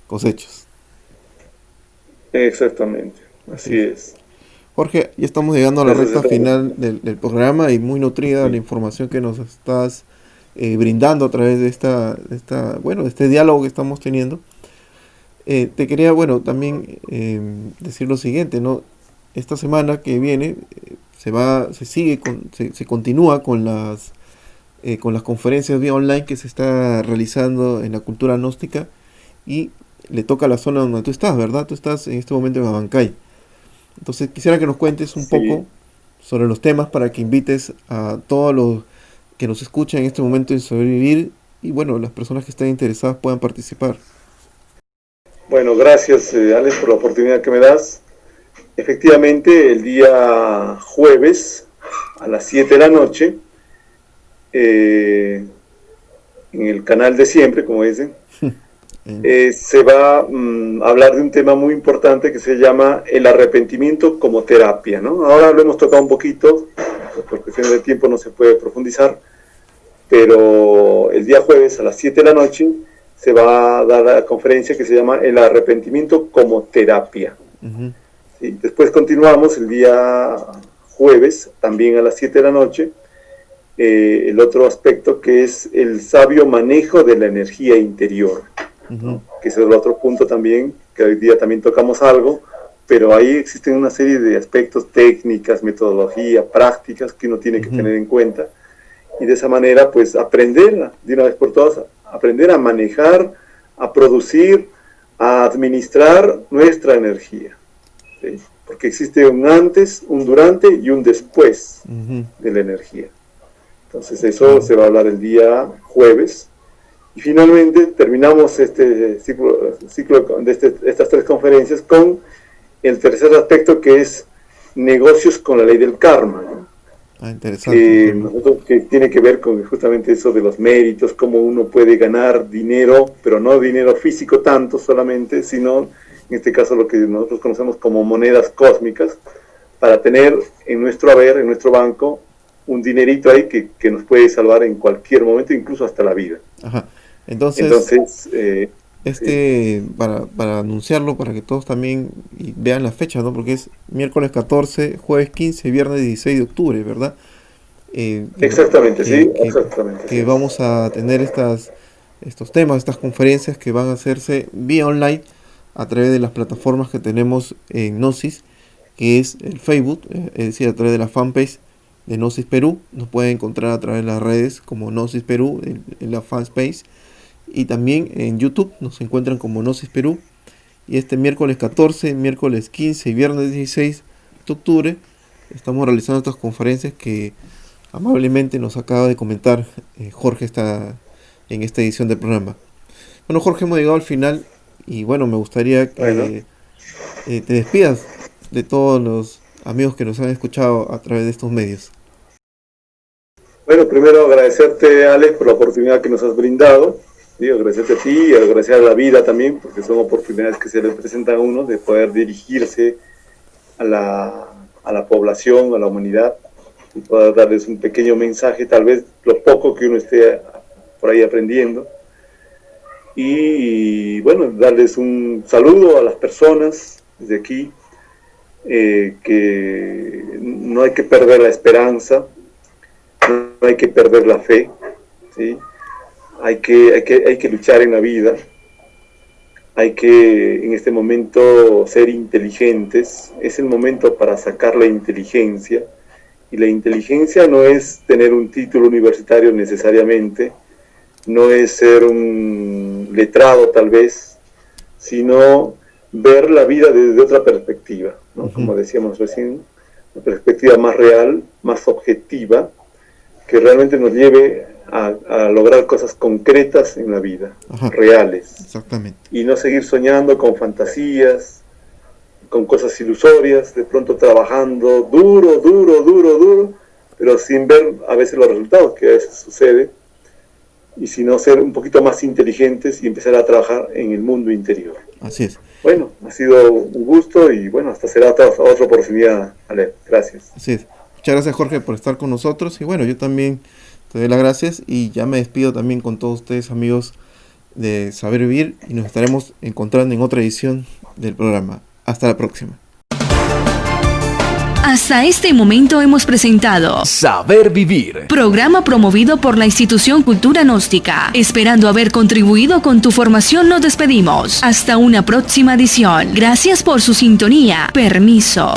Speaker 3: cosechas.
Speaker 4: Exactamente, así es.
Speaker 3: Jorge, ya estamos llegando a la recta
Speaker 4: Necesitamos-
Speaker 3: final del programa y muy nutrida la información que nos estás brindando a través de de este diálogo que estamos teniendo. Te quería, también decir lo siguiente, ¿no? Esta semana que viene se continúa con las conferencias vía online que se está realizando en la cultura gnóstica y le toca a la zona donde tú estás, ¿verdad? Tú estás en este momento en Abancay. Entonces quisiera que nos cuentes un
Speaker 4: Sí.
Speaker 3: poco sobre los temas para que invites a todos los que nos escuchan en este momento en Sobrevivir y las personas que estén interesadas puedan participar.
Speaker 4: Bueno, gracias Alex por la oportunidad que me das. Efectivamente, el día jueves a las 7 de la noche, en el canal de siempre, como dicen, se va a hablar de un tema muy importante que se llama el arrepentimiento como terapia, ¿no? Ahora lo hemos tocado un poquito, por cuestiones de tiempo no se puede profundizar, pero el día jueves a las 7 de la noche se va a dar la conferencia que se llama el arrepentimiento como terapia.
Speaker 3: Uh-huh.
Speaker 4: ¿Sí? Después continuamos el día jueves, también a las 7 de la noche, el otro aspecto que es el sabio manejo de la energía interior, ¿no? Que ese es el otro punto también, que hoy día también tocamos algo, pero ahí existen una serie de aspectos, técnicas, metodología, prácticas que uno tiene que tener en cuenta, y de esa manera pues aprender de una vez por todas, aprender a manejar, a producir, a administrar nuestra energía, ¿sí? Porque existe un antes, un durante y un después de la energía. Entonces eso se va a hablar el día jueves. Y finalmente terminamos este ciclo de estas 3 conferencias con el tercer aspecto, que es negocios con la ley del karma, ¿no?
Speaker 3: Interesante.
Speaker 4: Que tiene que ver con justamente eso de los méritos, cómo uno puede ganar dinero, pero no dinero físico tanto solamente, sino en este caso lo que nosotros conocemos como monedas cósmicas, para tener en nuestro haber, en nuestro banco, un dinerito ahí que nos puede salvar en cualquier momento, incluso hasta la vida.
Speaker 3: Ajá. Entonces para anunciarlo, para que todos también vean la fecha, ¿no? Porque es miércoles 14, jueves 15, viernes 16 de octubre, ¿verdad?
Speaker 4: Exactamente, exactamente.
Speaker 3: Que vamos a tener estos temas, estas conferencias que van a hacerse vía online a través de las plataformas que tenemos en Gnosis, que es el Facebook, es decir, a través de la fanpage de Gnosis Perú. Nos pueden encontrar a través de las redes como Gnosis Perú, en la fanpage, y también en YouTube nos encuentran como Gnosis Perú. Y este miércoles 14, miércoles 15 y viernes 16 de octubre estamos realizando estas conferencias que amablemente nos acaba de comentar Jorge en esta edición del programa. Bueno, Jorge, hemos llegado al final y me gustaría que te despidas de todos los amigos que nos han escuchado a través de estos medios.
Speaker 4: Bueno, primero agradecerte, Alex, por la oportunidad que nos has brindado. Sí, agradecerte a ti y agradecer a la vida también, porque son oportunidades que se le presentan a uno de poder dirigirse a la población, a la humanidad, y poder darles un pequeño mensaje, tal vez lo poco que uno esté por ahí aprendiendo. Y bueno, darles un saludo a las personas desde aquí, que no hay que perder la esperanza, no hay que perder la fe, ¿sí? Hay que luchar en la vida, hay que en este momento ser inteligentes, es el momento para sacar la inteligencia, y la inteligencia no es tener un título universitario necesariamente, no es ser un letrado tal vez, sino ver la vida desde otra perspectiva, ¿no? Como decíamos recién, una perspectiva más real, más objetiva, que realmente nos lleve a lograr cosas concretas en la vida, reales.
Speaker 3: Exactamente.
Speaker 4: Y no seguir soñando con fantasías, con cosas ilusorias, de pronto trabajando duro, pero sin ver a veces los resultados, que a veces sucede, y sino ser un poquito más inteligentes y empezar a trabajar en el mundo interior.
Speaker 3: Así es.
Speaker 4: Bueno, ha sido un gusto y bueno, hasta será otra oportunidad, Ale. Gracias.
Speaker 3: Así es. Muchas gracias, Jorge, por estar con nosotros. Y bueno, yo también te doy las gracias y ya me despido también con todos ustedes, amigos de Saber Vivir, y nos estaremos encontrando en otra edición del programa. Hasta la próxima.
Speaker 1: Hasta este momento hemos presentado
Speaker 2: Saber Vivir.
Speaker 1: programa promovido por la Institución Cultura Gnóstica. Esperando haber contribuido con tu formación, nos despedimos. Hasta una próxima edición. Gracias por su sintonía. Permiso.